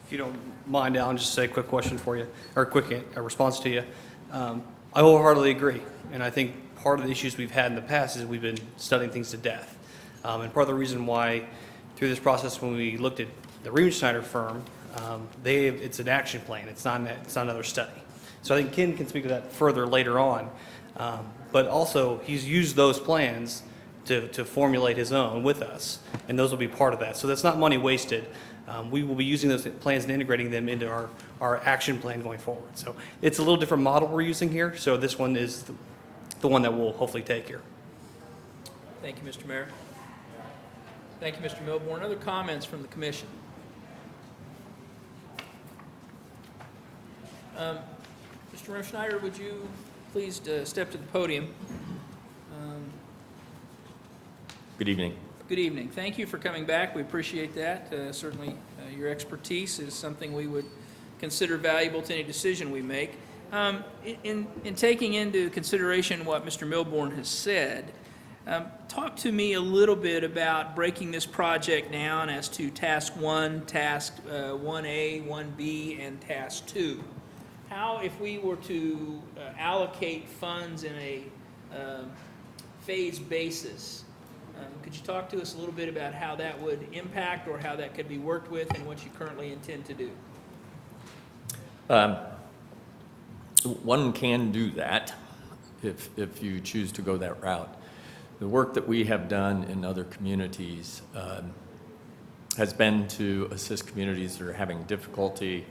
If you don't mind, Alan, just say a quick question for you, or a quick response to you. I wholeheartedly agree, and I think part of the issues we've had in the past is we've been studying things to death. And part of the reason why, through this process, when we looked at the Schneider firm, it's an action plan. It's not another study. So I think Ken can speak to that further later on. But also, he's used those plans to formulate his own with us, and those will be part of that. So that's not money wasted. We will be using those plans and integrating them into our action plan going forward. So it's a little different model we're using here. So this one is the one that we'll hopefully take here. Thank you, Mr. Mayor. Thank you, Mr. Milborn. Other comments from the commission? Mr. Schneider, would you please step to the podium? Good evening. Good evening. Thank you for coming back. We appreciate that. Certainly, your expertise is something we would consider valuable to any decision we make. In taking into consideration what Mr. Milborn has said, talk to me a little bit about breaking this project down as to Task 1, Task 1A, 1B, and Task 2. How, if we were to allocate funds in a phased basis, could you talk to us a little bit about how that would impact or how that could be worked with and what you currently intend to do? One can do that if you choose to go that route. The work that we have done in other communities has been to assist communities that are having difficulty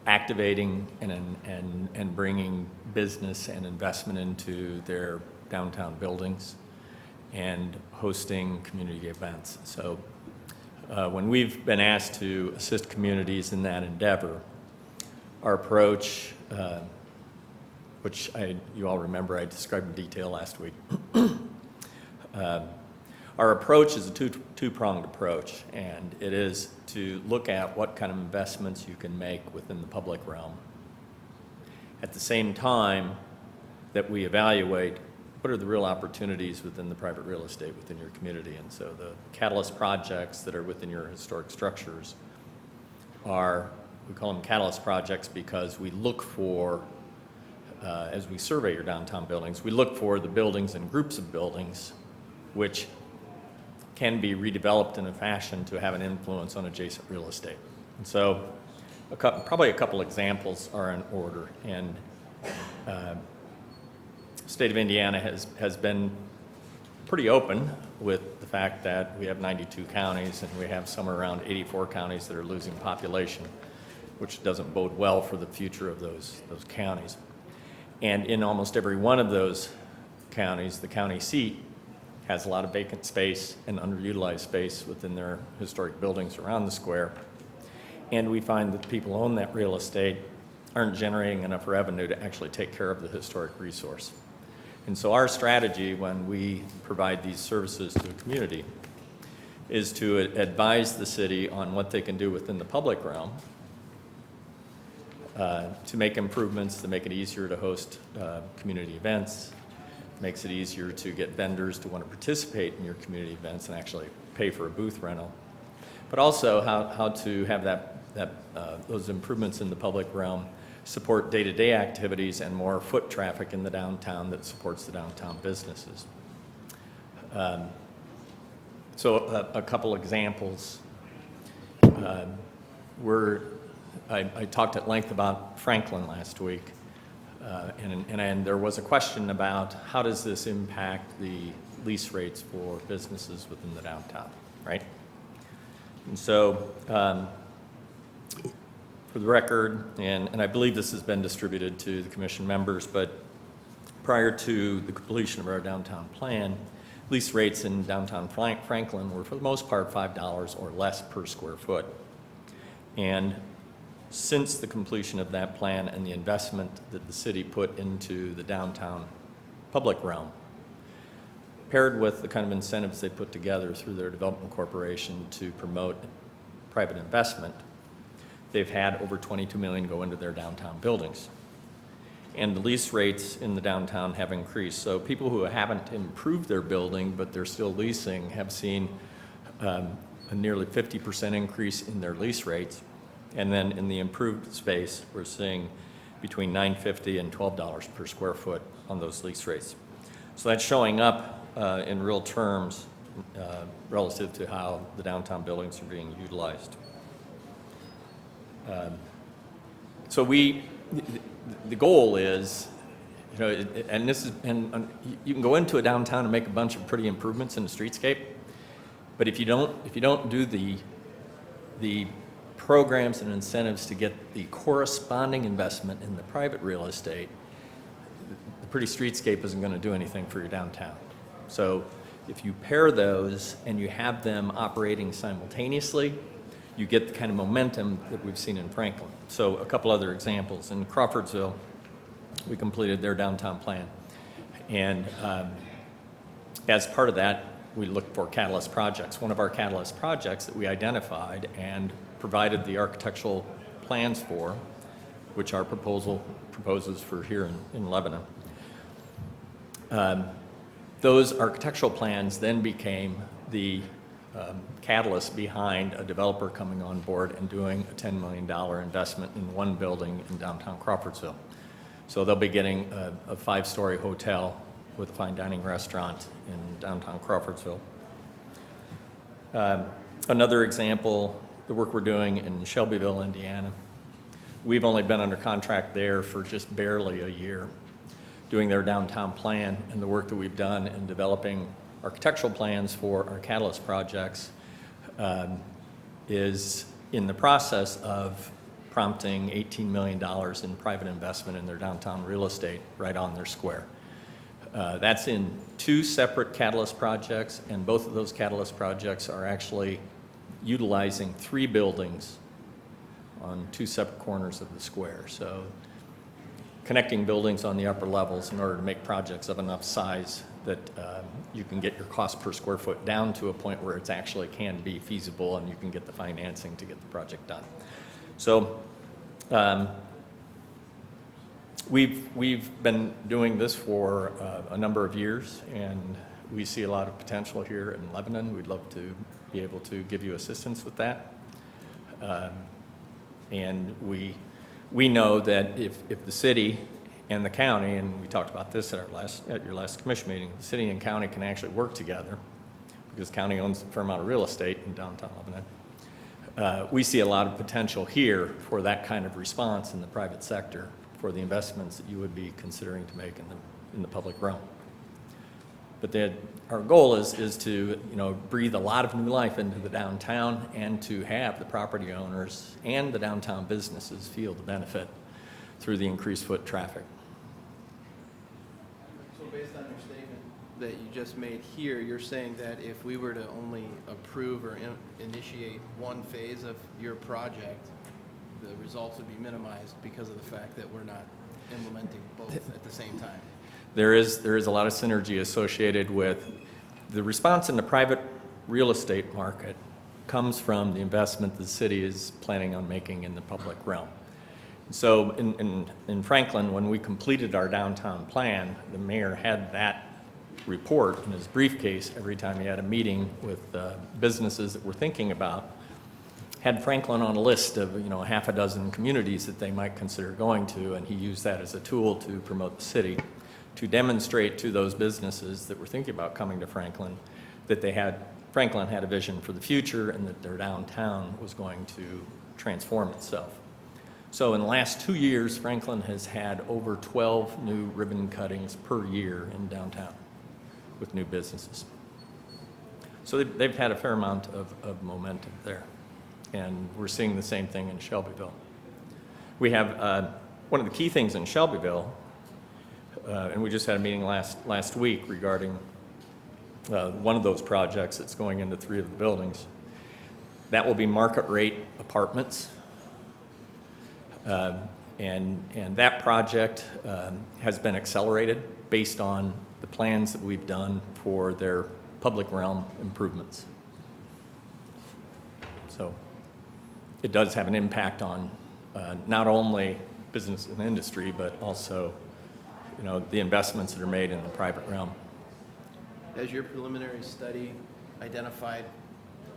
activating and bringing business and investment into their downtown buildings and hosting community events. So when we've been asked to assist communities in that endeavor, our approach, which you all remember I described in detail last week, our approach is a two-pronged approach, and it is to look at what kind of investments you can make within the public realm. At the same time that we evaluate what are the real opportunities within the private real estate within your community. And so the catalyst projects that are within your historic structures we call them catalyst projects because we look for as we survey your downtown buildings, we look for the buildings and groups of buildings which can be redeveloped in a fashion to have an influence on adjacent real estate. And so probably a couple examples are in order. And state of Indiana has been pretty open with the fact that we have 92 counties and we have somewhere around 84 counties that are losing population, which doesn't bode well for the future of those counties. And in almost every one of those counties, the county seat has a lot of vacant space and underutilized space within their historic buildings around the square. And we find that people who own that real estate aren't generating enough revenue to actually take care of the historic resource. And so our strategy when we provide these services to a community is to advise the city on what they can do within the public realm to make improvements, to make it easier to host community events, makes it easier to get vendors to want to participate in your community events and actually pay for a booth rental, but also how to have those improvements in the public realm support day-to-day activities and more foot traffic in the downtown that supports the downtown businesses. So a couple examples. I talked at length about Franklin last week, and there was a question about how does this impact the lease rates for businesses within the downtown, right? And so, for the record, and I believe this has been distributed to the commission members, but prior to the completion of our downtown plan, lease rates in downtown Franklin were for the most part $5 or less per square foot. And since the completion of that plan and the investment that the city put into the downtown public realm, paired with the kind of incentives they put together through their development corporation to promote private investment, they've had over $22 million go into their downtown buildings. And the lease rates in the downtown have increased. So people who haven't improved their building, but they're still leasing, have seen a nearly 50% increase in their lease rates. And then in the improved space, we're seeing between $9.50 and $12 per square foot on those lease rates. So that's showing up in real terms relative to how the downtown buildings are being utilized. So the goal is, you know, and this is, and you can go into a downtown and make a bunch of pretty improvements in the streetscape, but if you don't do the programs and incentives to get the corresponding investment in the private real estate, the pretty streetscape isn't going to do anything for your downtown. So if you pair those and you have them operating simultaneously, you get the kind of momentum that we've seen in Franklin. So a couple other examples. In Crawfordsville, we completed their downtown plan. And as part of that, we looked for catalyst projects. One of our catalyst projects that we identified and provided the architectural plans for, which our proposal proposes for here in Lebanon. Those architectural plans then became the catalyst behind a developer coming on board and doing a $10 million investment in one building in downtown Crawfordsville. So they'll be getting a 5-story hotel with a fine dining restaurant in downtown Crawfordsville. Another example, the work we're doing in Shelbyville, Indiana. We've only been under contract there for just barely a year, doing their downtown plan, and the work that we've done in developing architectural plans for our catalyst projects is in the process of prompting $18 million in private investment in their downtown real estate right on their square. That's in 2 separate catalyst projects, and both of those catalyst projects are actually utilizing 3 buildings on 2 separate corners of the square. So connecting buildings on the upper levels in order to make projects of enough size that you can get your cost per square foot down to a point where it actually can be feasible and you can get the financing to get the project done. So we've been doing this for a number of years, and we see a lot of potential here in Lebanon. We'd love to be able to give you assistance with that. And we know that if the city and the county, and we talked about this at your last commission meeting, the city and county can actually work together, because county owns a fair amount of real estate in downtown Lebanon. We see a lot of potential here for that kind of response in the private sector for the investments that you would be considering to make in the public realm. But our goal is to, breathe a lot of new life into the downtown and to have the property owners and the downtown businesses feel the benefit through the increased foot traffic. So based on your statement that you just made here, you're saying that if we were to only approve or initiate one phase of your project, the results would be minimized because of the fact that we're not implementing both at the same time? There is a lot of synergy associated with the response in the private real estate market comes from the investment the city is planning on making in the public realm. So in Franklin, when we completed our downtown plan, the mayor had that report in his briefcase every time he had a meeting with businesses that were thinking about, had Franklin on a list of half a dozen communities that they might consider going to, and he used that as a tool to promote the city, to demonstrate to those businesses that were thinking about coming to Franklin that Franklin had a vision for the future and that their downtown was going to transform itself. So in the last 2 years, Franklin has had over 12 new ribbon cuttings per year in downtown with new businesses. So they've had a fair amount of momentum there. And we're seeing the same thing in Shelbyville. We have one of the key things in Shelbyville, and we just had a meeting last week regarding one of those projects that's going into 3 of the buildings. That will be market rate apartments. And that project has been accelerated based on the plans that we've done for their public realm improvements. So it does have an impact on not only business and industry, but also the investments that are made in the private realm. Has your preliminary study identified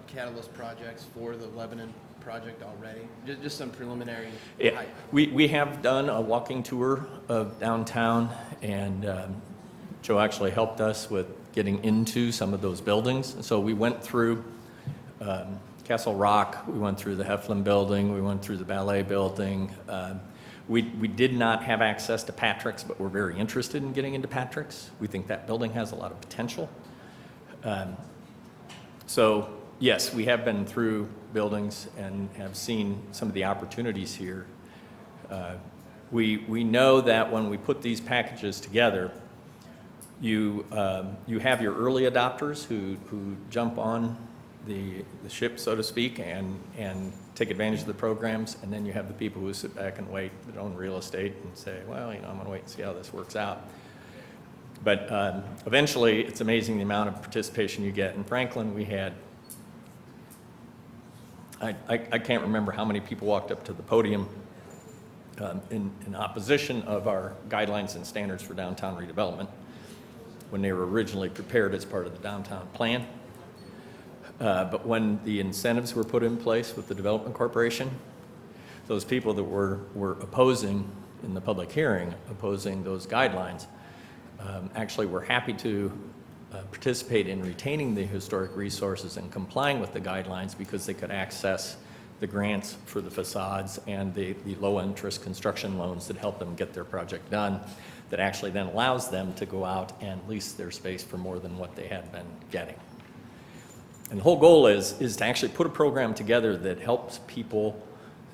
catalyst projects for the Lebanon project already? Just some preliminary. Yeah, we have done a walking tour of downtown, and Joe actually helped us with getting into some of those buildings. So we went through Castle Rock, we went through the Heflin building, we went through the ballet building. We did not have access to Patrick's, but we're very interested in getting into Patrick's. We think that building has a lot of potential. So yes, we have been through buildings and have seen some of the opportunities here. We know that when we put these packages together, you have your early adopters who jump on the ship, so to speak, and take advantage of the programs, and then you have the people who sit back and wait, that own real estate, and say, well, I'm going to wait and see how this works out. But eventually, it's amazing the amount of participation you get. In Franklin, we had, I can't remember how many people walked up to the podium in opposition of our guidelines and standards for downtown redevelopment when they were originally prepared as part of the downtown plan. But when the incentives were put in place with the Development Corporation, those people that were opposing in the public hearing, opposing those guidelines, actually were happy to participate in retaining the historic resources and complying with the guidelines because they could access the grants for the facades and the low-interest construction loans that help them get their project done, that actually then allows them to go out and lease their space for more than what they had been getting. And the whole goal is to actually put a program together that helps people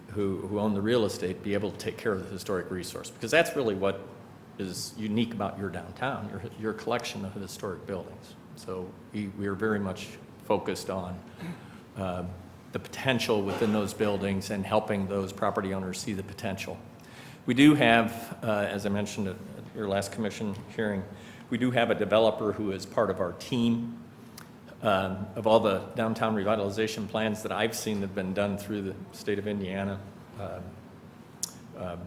who own the real estate be able to take care of the historic resource, because that's really what is unique about your downtown, your collection of historic buildings. So we are very much focused on the potential within those buildings and helping those property owners see the potential. We do have, as I mentioned at your last commission hearing, we do have a developer who is part of our team. Of all the downtown revitalization plans that I've seen that have been done through the state of Indiana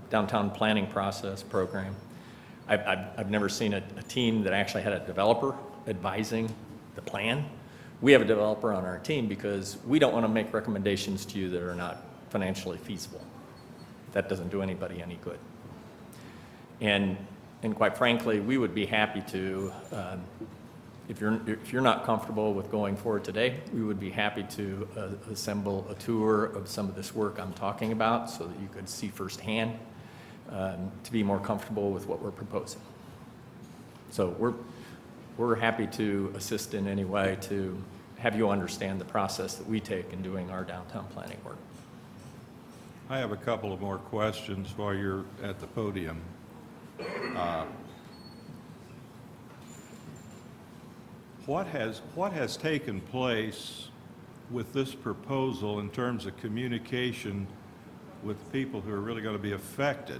downtown planning process program, I've never seen a team that actually had a developer advising the plan. We have a developer on our team because we don't want to make recommendations to you that are not financially feasible. That doesn't do anybody any good. And quite frankly, we would be happy to, if you're not comfortable with going forward today, we would be happy to assemble a tour of some of this work I'm talking about so that you could see firsthand, to be more comfortable with what we're proposing. So we're happy to assist in any way to have you understand the process that we take in doing our downtown planning work. I have a couple of more questions while you're at the podium. What has taken place with this proposal in terms of communication with people who are really going to be affected?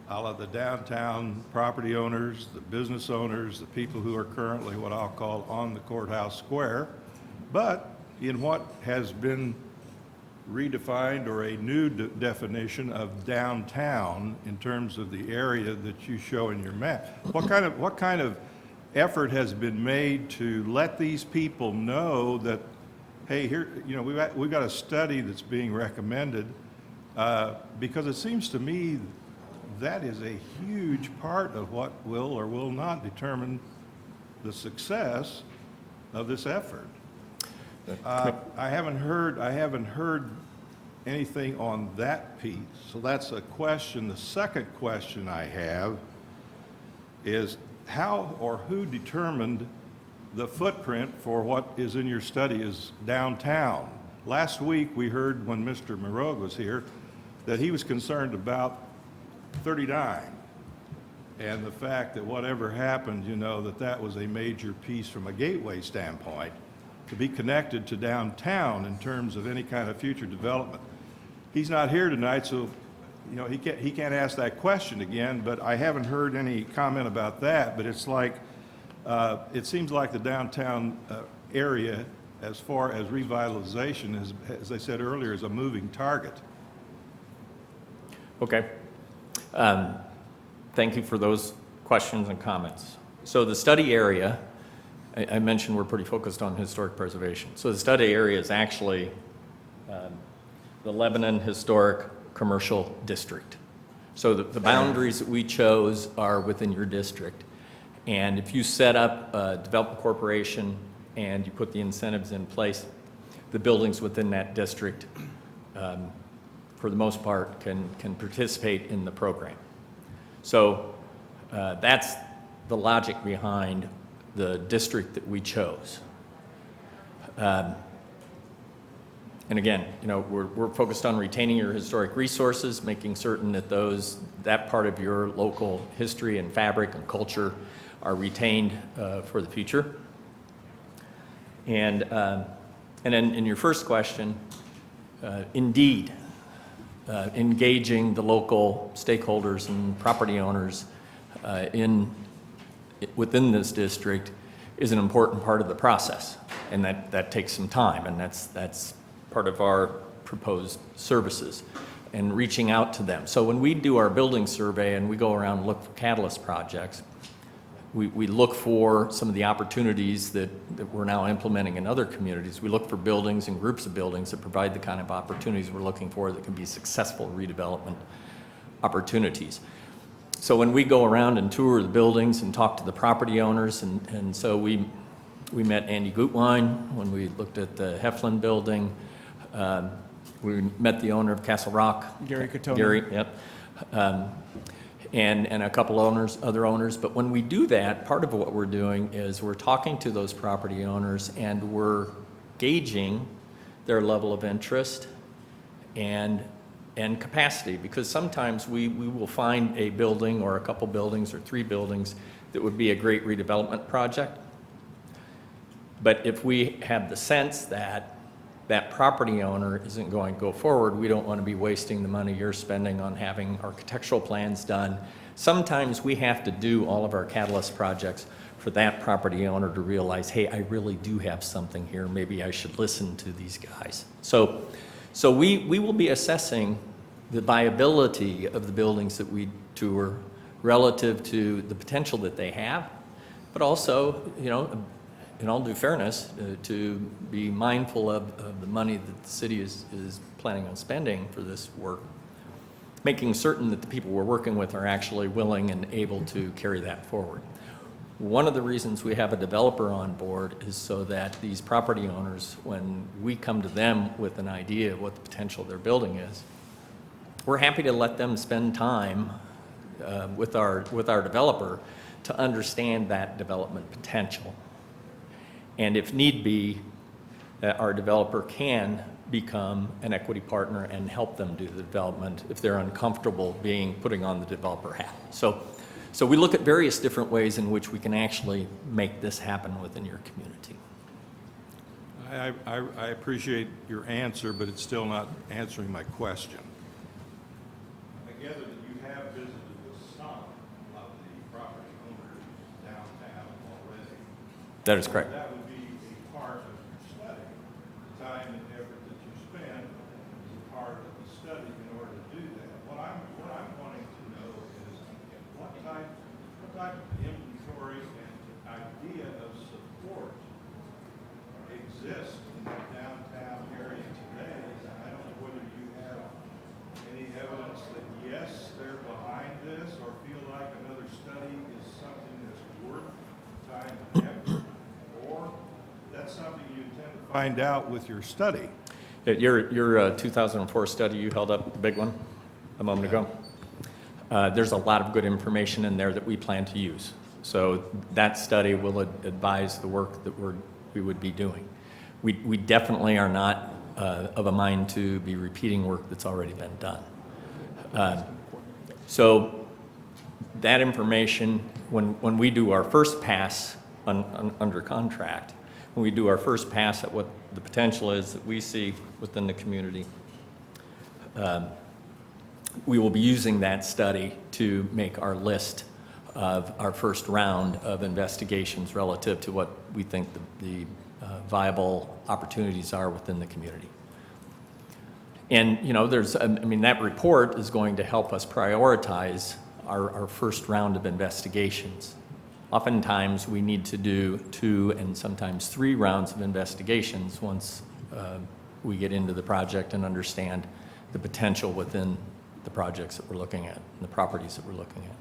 A la the downtown property owners, the business owners, the people who are currently what I'll call on the courthouse square, but in what has been redefined or a new definition of downtown in terms of the area that you show in your map. What kind of effort has been made to let these people know that, hey, here, you know, we've got a study that's being recommended, because it seems to me that is a huge part of what will or will not determine the success of this effort. I haven't heard anything on that piece, so that's a question. The second question I have is how or who determined the footprint for what is in your study is downtown? Last week we heard when Mr. Morogue was here that he was concerned about 39 and the fact that whatever happened, you know, that was a major piece from a gateway standpoint to be connected to downtown in terms of any kind of future development. He's not here tonight, so you know he can't ask that question again, but I haven't heard any comment about that. But it's like it seems like the downtown area, as far as revitalization, is, as I said earlier, is a moving target. Okay. Thank you for those questions and comments. So the study area, I mentioned we're pretty focused on historic preservation. So the study area is actually the Lebanon Historic Commercial District. So the boundaries that we chose are within your district. And if you set up a development corporation and you put the incentives in place, the buildings within that district, for the most part, can participate in the program. So that's the logic behind the district that we chose. And again, you know, we're focused on retaining your historic resources, making certain that that part of your local history and fabric and culture are retained for the future. And then in your first question, indeed, engaging the local stakeholders and property owners within this district is an important part of the process, and that takes some time, and that's part of our proposed services and reaching out to them. So when we do our building survey and we go around and look for catalyst projects, we look for some of the opportunities that we're now implementing in other communities. We look for buildings and groups of buildings that provide the kind of opportunities we're looking for that can be successful redevelopment opportunities. So when we go around and tour the buildings and talk to the property owners, and so we met Andy Gutwein when we looked at the Heflin building. We met the owner of Castle Rock. Gary Katona. Gary, yep. And a couple other owners. But when we do that, part of what we're doing is we're talking to those property owners and we're gauging their level of interest and capacity, because sometimes we will find a building or a couple buildings or 3 buildings that would be a great redevelopment project. But if we have the sense that that property owner isn't going to go forward, we don't want to be wasting the money you're spending on having architectural plans done. Sometimes we have to do all of our catalyst projects for that property owner to realize, hey, I really do have something here. Maybe I should listen to these guys. So we will be assessing the viability of the buildings that we tour relative to the potential that they have, but also, you know, in all due fairness, to be mindful of the money that the city is planning on spending for this work. making certain that the people we're working with are actually willing and able to carry that forward. One of the reasons we have a developer on board is so that these property owners, when we come to them with an idea of what the potential of their building is, we're happy to let them spend time with our developer to understand that development potential. And if need be, our developer can become an equity partner and help them do the development if they're uncomfortable putting on the developer hat. So we look at various different ways in which we can actually make this happen within your community. I appreciate your answer, but it's still not answering my question. I gather that you have visited with some of the property owners downtown already. That is correct. That would be a part of your study. The time and effort that you spend is a part of the study in order to do that. What I'm wanting to know is what type of inventory and idea of support exists in the downtown area today. I don't know whether you have any evidence that yes, they're behind this, or feel like another study is something that's worth time and effort, or that's something you intend to find out with your study. Your 2004 study you held up, the big one, a moment ago, there's a lot of good information in there that we plan to use. So that study will advise the work that we would be doing. We definitely are not of a mind to be repeating work that's already been done. So that information, when we do our first pass under contract, when we do our first pass at what the potential is that we see within the community, we will be using that study to make our list of our first round of investigations relative to what we think the viable opportunities are within the community. And, you know, that report is going to help us prioritize our first round of investigations. Oftentimes, we need to do 2 and sometimes 3 rounds of investigations once we get into the project and understand the potential within the projects that we're looking at and the properties that we're looking at.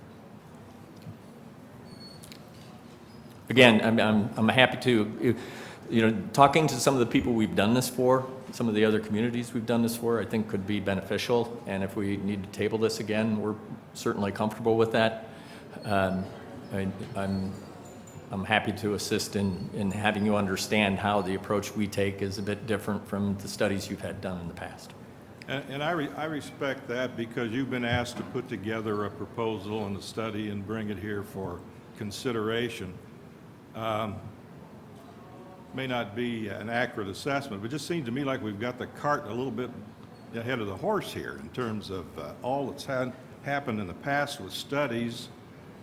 Again, I'm happy to, talking to some of the people we've done this for, some of the other communities we've done this for, I think could be beneficial. And if we need to table this again, we're certainly comfortable with that. I'm happy to assist in having you understand how the approach we take is a bit different from the studies you've had done in the past. And I respect that, because you've been asked to put together a proposal and a study and bring it here for consideration. May not be an accurate assessment, but it just seems to me like we've got the cart a little bit ahead of the horse here in terms of all that's happened in the past with studies,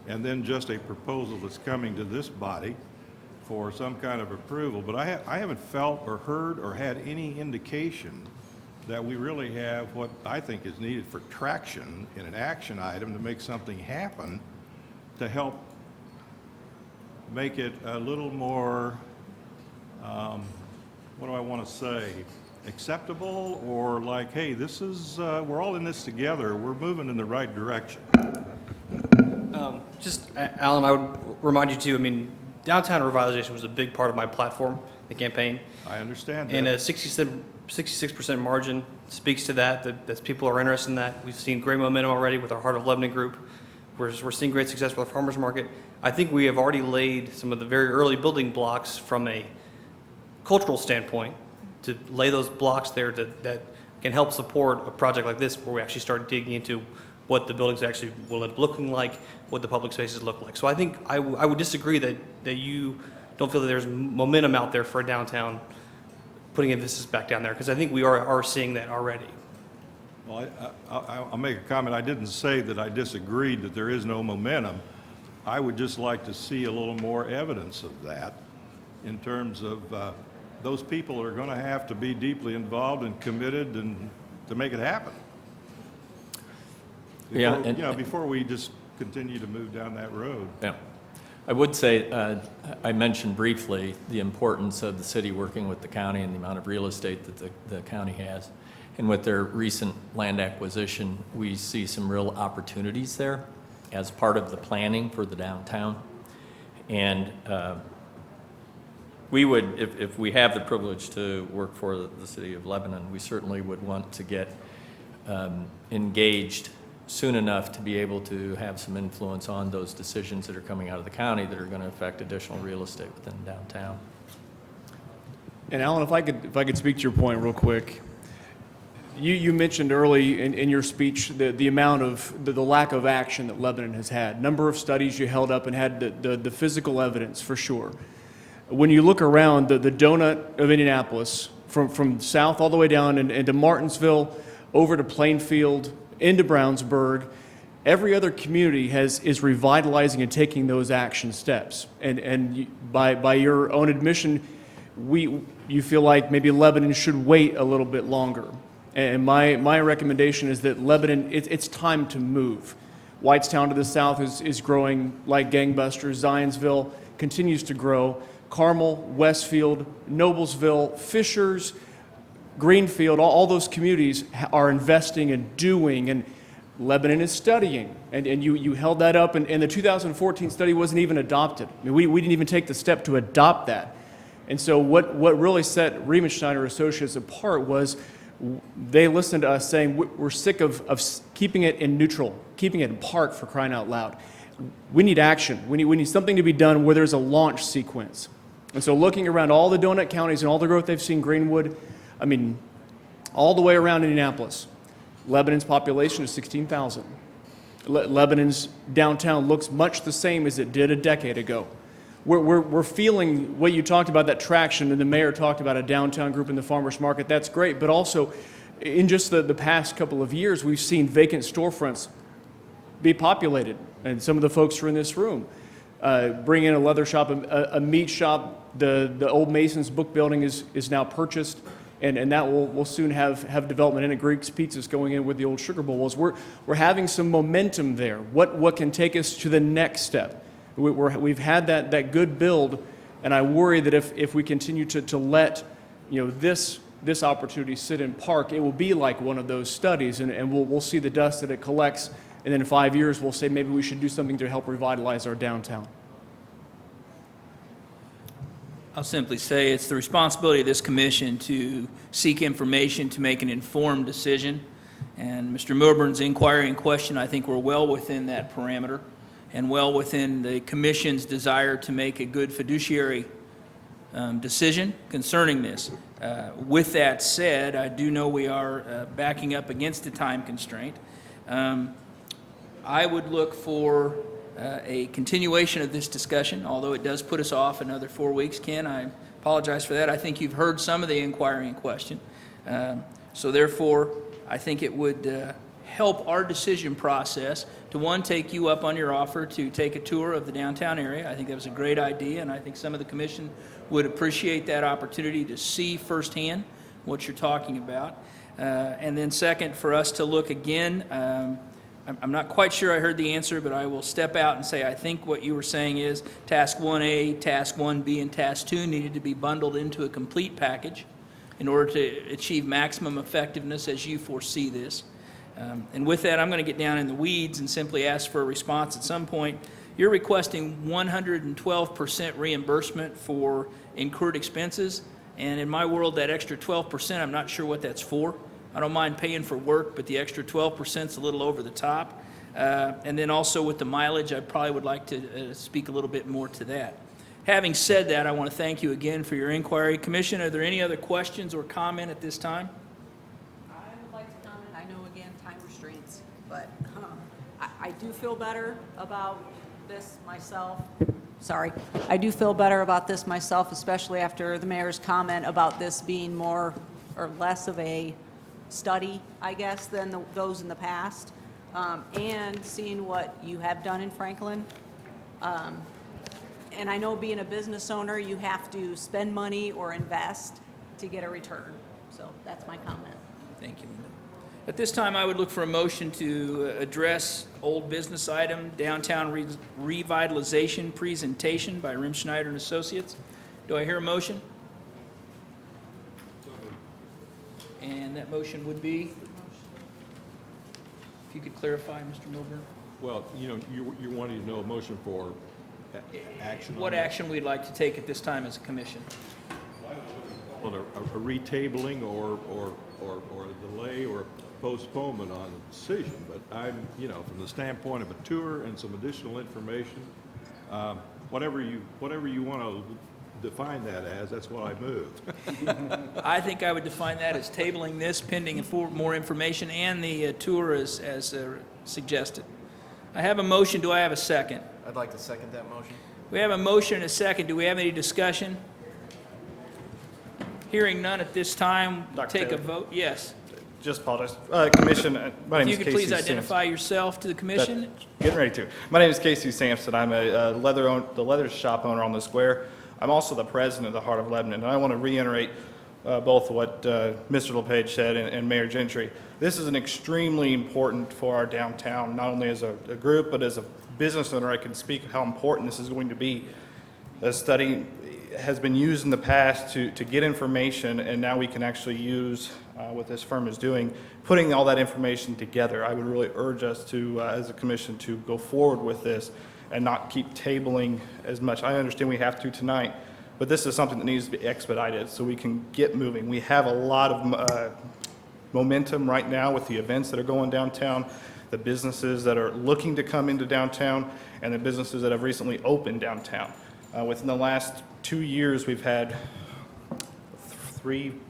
and then just a proposal that's coming to this body for some kind of approval. But I haven't felt or heard or had any indication that we really have what I think is needed for traction in an action item to make something happen, to help make it a little more, what do I want to say, acceptable, or like, hey, this is, we're all in this together, we're moving in the right direction. Alan, I would remind you too, downtown revitalization was a big part of my platform, the campaign. I understand that. And a 66% margin speaks to that people are interested in that. We've seen great momentum already with our Heart of Lebanon group. We're seeing great success with our farmers market. I think we have already laid some of the very early building blocks from a cultural standpoint to lay those blocks there that can help support a project like this, where we actually start digging into what the buildings actually will end up looking like, what the public spaces look like. So I think I would disagree that you don't feel that there's momentum out there for a downtown putting emphasis back down there, because I think we are seeing that already. Well, I'll make a comment. I didn't say that I disagreed that there is no momentum. I would just like to see a little more evidence of that, in terms of those people are going to have to be deeply involved and committed and to make it happen. Before we just continue to move down that road. Yeah. I would say, I mentioned briefly the importance of the city working with the county and the amount of real estate that the county has. And with their recent land acquisition, we see some real opportunities there as part of the planning for the downtown. And we would, if we have the privilege to work for the city of Lebanon, we certainly would want to get engaged soon enough to be able to have some influence on those decisions that are coming out of the county that are going to affect additional real estate within downtown. And Alan, if I could speak to your point real quick. You mentioned early in your speech the amount of, the lack of action that Lebanon has had. Number of studies you held up and had the physical evidence for sure. When you look around the donut of Indianapolis, from south all the way down into Martinsville, over to Plainfield, into Brownsburg, every other community is revitalizing and taking those action steps. And by your own admission, you feel like maybe Lebanon should wait a little bit longer. And my recommendation is that Lebanon, it's time to move. Whitestown to the south is growing like gangbusters. Zionsville continues to grow. Carmel, Westfield, Noblesville, Fishers, Greenfield, all those communities are investing and doing, and Lebanon is studying. And you held that up, and the 2014 study wasn't even adopted. I mean, we didn't even take the step to adopt that. And so what really set Riemenschneider Associates apart was they listened to us saying, we're sick of keeping it in neutral, keeping it in park, for crying out loud. We need action. We need something to be done where there's a launch sequence. And so looking around all the donut counties and all the growth they've seen, Greenwood, I mean, all the way around Indianapolis, Lebanon's population is 16,000. Lebanon's downtown looks much the same as it did a decade ago. We're feeling what you talked about, that traction, and the mayor talked about a downtown group in the farmers market. That's great, but also in just the past couple of years, we've seen vacant storefronts be populated, and some of the folks who are in this room bring in a leather shop, a meat shop. The old Mason's book building is now purchased, and that will soon have development in it. Greek's Pizzas going in with the old Sugar Bowls. We're having some momentum there. What can take us to the next step? We've had that good build, and I worry that if we continue to let this opportunity sit in park, it will be like one of those studies, and we'll see the dust that it collects, and then in 5 years we'll say maybe we should do something to help revitalize our downtown. I'll simply say it's the responsibility of this commission to seek information to make an informed decision. And Mr. Milburn's inquiry and question, I think we're well within that parameter and well within the commission's desire to make a good fiduciary decision concerning this. With that said, I do know we are backing up against a time constraint. I would look for a continuation of this discussion, although it does put us off another 4 weeks. Ken, I apologize for that. I think you've heard some of the inquiry and question. So therefore, I think it would help our decision process to, one, take you up on your offer to take a tour of the downtown area. I think that was a great idea, and I think some of the commission would appreciate that opportunity to see firsthand what you're talking about. And then second, for us to look again, I'm not quite sure I heard the answer, but I will step out and say I think what you were saying is Task 1A, Task 1B, and Task 2 needed to be bundled into a complete package in order to achieve maximum effectiveness as you foresee this. And with that, I'm going to get down in the weeds and simply ask for a response at some point. You're requesting 112% reimbursement for incurred expenses, and in my world, that extra 12%, I'm not sure what that's for. I don't mind paying for work, but the extra 12% is a little over the top. And then also with the mileage, I probably would like to speak a little bit more to that. Having said that, I want to thank you again for your inquiry. Commission, are there any other questions or comment at this time? I would like to comment, I know again, time restraints, but I do feel better about this myself. Sorry. I do feel better about this myself, especially after the mayor's comment about this being more or less of a study, I guess, than those in the past, and seeing what you have done in Franklin. And I know being a business owner, you have to spend money or invest to get a return. So that's my comment. Thank you, Linda. At this time, I would look for a motion to address old business item, downtown revitalization presentation by Riemenschneider and Associates. Do I hear a motion? And that motion would be? If you could clarify, Mr. Milburn? Well, you're wanting to know a motion for action on What that? action we'd like to take at this time as a commission? Well, a retabling or a delay or postponement on the decision, but I'm, from the standpoint of a tour and some additional information, whatever you want to define that as, that's what I move. I think I would define that as tabling this pending for more information and the tour as suggested. I have a motion. Do I have a second? I'd like to second that motion. We have a motion and a second. Do we have any discussion? Hearing none at this time, Dr. take a Taylor? vote. Yes. Just apologize. Commission, my If name you is could Casey please Sampson. identify yourself to the commission. Getting ready to. My name is Casey Sampson. I'm the leather shop owner on the square. I'm also the president of the Heart of Lebanon, and I want to reiterate both what Mr. LePage said and Mayor Gentry. This is an extremely important for our downtown, not only as a group, but as a business owner. I can speak how important this is going to be. The study has been used in the past to get information, and now we can actually use what this firm is doing, putting all that information together. I would really urge us to, as a commission, to go forward with this and not keep tabling as much. I understand we have to tonight, but this is something that needs to be expedited so we can get moving. We have a lot of momentum right now with the events that are going downtown, the businesses that are looking to come into downtown, and the businesses that have recently opened downtown. Within the last 2 years, we've had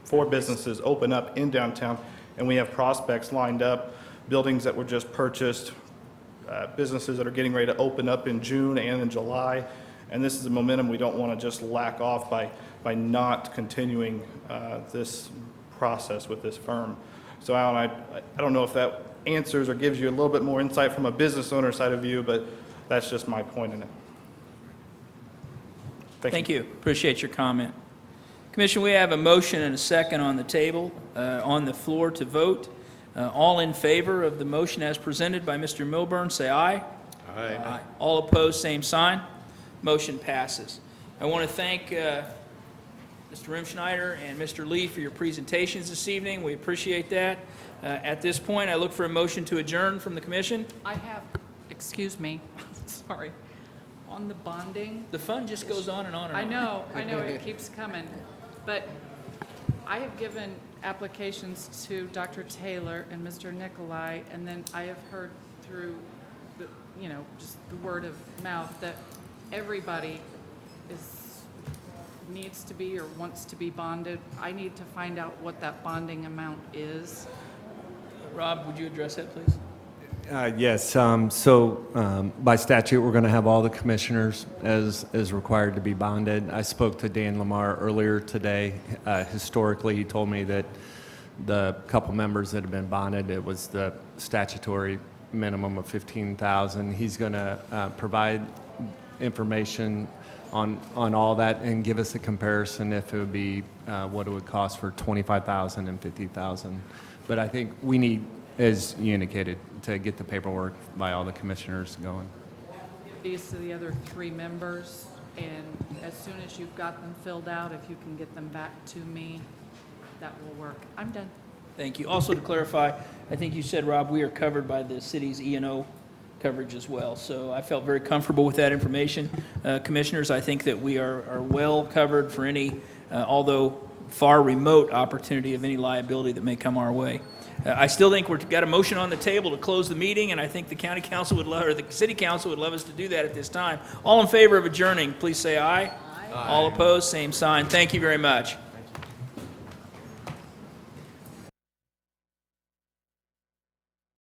4 businesses open up in downtown, and we have prospects lined up, buildings that were just purchased, businesses that are getting ready to open up in June and in July. And this is a momentum we don't want to just lack off by not continuing this process with this firm. So Alan, I don't know if that answers or gives you a little bit more insight from a business owner side of view, but that's just my point in it. Thank you. Appreciate your comment. Commission, we have a motion and a second on the table, on the floor to vote. All in favor of the motion as presented by Mr. Milburn, say aye. Aye. All opposed, same sign. Motion passes. I want to thank Mr. Rimschneider and Mr. Lee for your presentations this evening. We appreciate that. At this point, I look for a motion to adjourn from the commission. I have, excuse me, sorry, on the bonding. The fun just goes on and on and on. I know, it keeps coming. But I have given applications to Dr. Taylor and Mr. Nicolai, and then I have heard through the, just the word of mouth that everybody needs to be or wants to be bonded. I need to find out what that bonding amount is. Rob, would you address that, please? Yes, so by statute, we're going to have all the commissioners as required to be bonded. I spoke to Dan Lamar earlier today. Historically, he told me that the couple members that have been bonded, it was the statutory minimum of $15,000. He's going to provide information on all that and give us a comparison if it would be what it would cost for $25,000 and $50,000. But I think we need, as you indicated, to get the paperwork by all the commissioners going. These to the other 3 members, and as soon as you've got them filled out, if you can get them back to me, that will work. I'm done. Thank you. Also to clarify, I think you said, Rob, we are covered by the city's E&O coverage as well. So I felt very comfortable with that information. Commissioners, I think that we are well covered for any, although far remote opportunity of any liability that may come our way. I still think we've got a motion on the table to close the meeting, and I think the county council would love, or the city council would love us to do that at this time. All in favor of adjourning, please say aye. Aye. All opposed, same sign. Thank you very much.